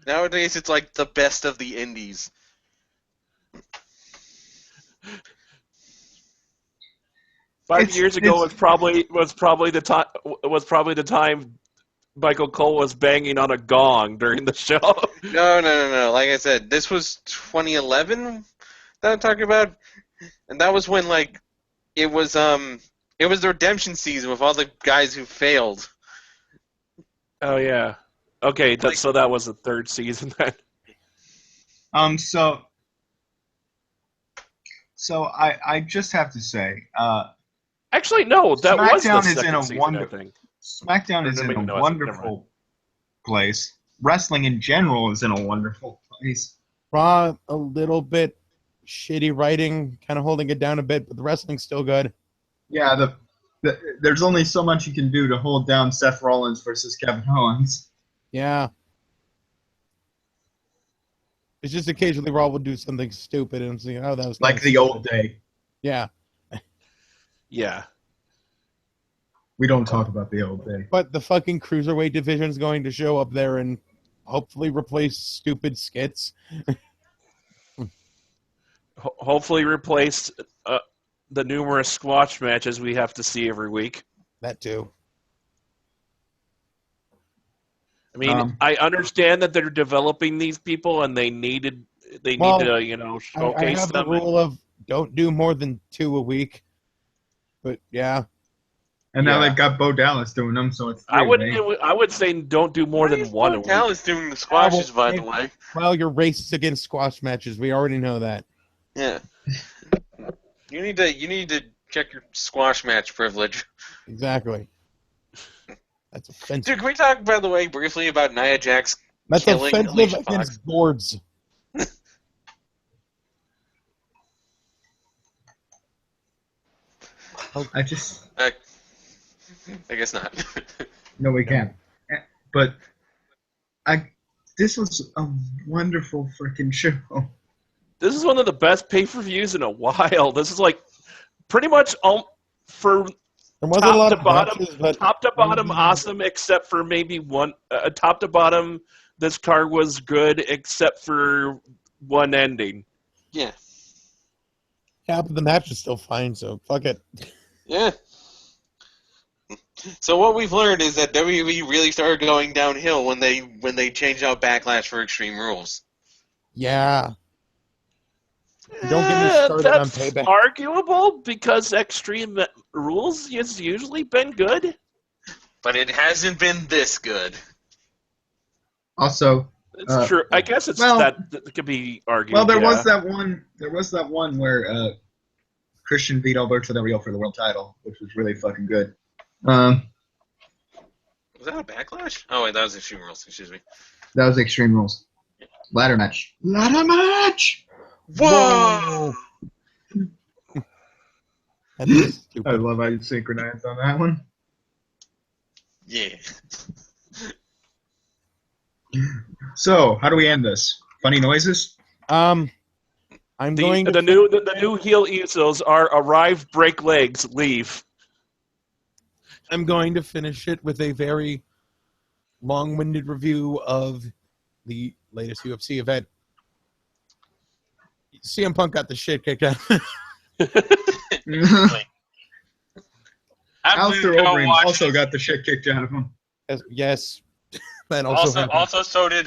Nowadays, it's like the best of the indies. Five years ago was probably the time Michael Cole was banging on a gong during the show. No. Like I said, this was 2011 that I'm talking about, and that was when it was the redemption season with all the guys who failed. Oh yeah. Okay, so that was the third season then. So I just have to say, actually no, that was the second season, I think. SmackDown is in a wonderful place. Wrestling in general is in a wonderful place. Raw, a little bit shitty writing, kind of holding it down a bit, but the wrestling's still good. Yeah, there's only so much you can do to hold down Seth Rollins versus Kevin Owens. Yeah. It's just occasionally Raw will do something stupid and say, oh, that was like the old day. Yeah. Yeah. We don't talk about the old day. But the fucking cruiserweight division's going to show up there and hopefully replace stupid skits. Hopefully replace the numerous squash matches we have to see every week. That too. I mean, I understand that they're developing these people and they need to showcase I have them. the rule of don't do more than 2 a week. But yeah. And now they've got Bo Dallas doing them, so it's 3, I would say don't do more than 1 a week. Bo Dallas doing the squashes, by the way. Well, you're racist against squash matches. We already know that. Yeah. You need to check your squash match privilege. Exactly. That's offensive. Dude, can we talk, by the way, briefly about Nia Jax That's killing offensive Alicia against Fox? boards. I guess not. No, we can't. But this was a wonderful freaking show. This is one of the best pay-per-views in a while. This is like pretty much for There wasn't a lot of matches, but top to bottom awesome, except for maybe one. Top to bottom, this card was good, except for one ending. Yeah. Yeah, but the match is still fine, so fuck it. Yeah. So what we've learned is that WWE really started going downhill when they changed out Backlash for Extreme Rules. Yeah. Don't get me started on That's Payback. arguable because Extreme Rules has usually been good. But it hasn't been this good. Also, It's true. I guess it's well, that could be argued. well, there yeah. was that one. There was that one where Christian beat Alberto Del Rio for the world title, which was really fucking good. Was that a Backlash? Oh wait, that was Extreme Rules. Excuse me. That was Extreme Rules. Ladder match. Ladder match. Whoa! That is I stupid. love how you synchronized on that one. Yeah. So, how do we end this? Funny noises? I'm going to The new heel Usos are arrive, break legs, leave. I'm going to finish it with a very long-winded review of the latest UFC event. CM Punk got the shit kicked out. Alistair Overeem also got the shit kicked out of him. Yes. That Also, so did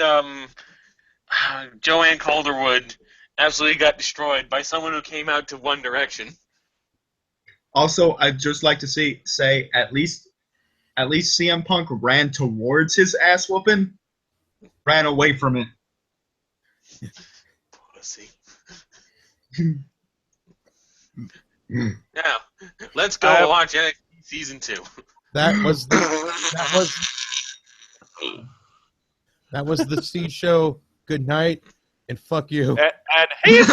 Joanne Calderwood. Absolutely got destroyed by someone who came out to One Direction. Also, I'd just like to say at least CM Punk ran towards his ass whooping, ran away from it. Pussy. Now, let's go watch NXT Season 2. That was the C show. Good night and fuck you. And he's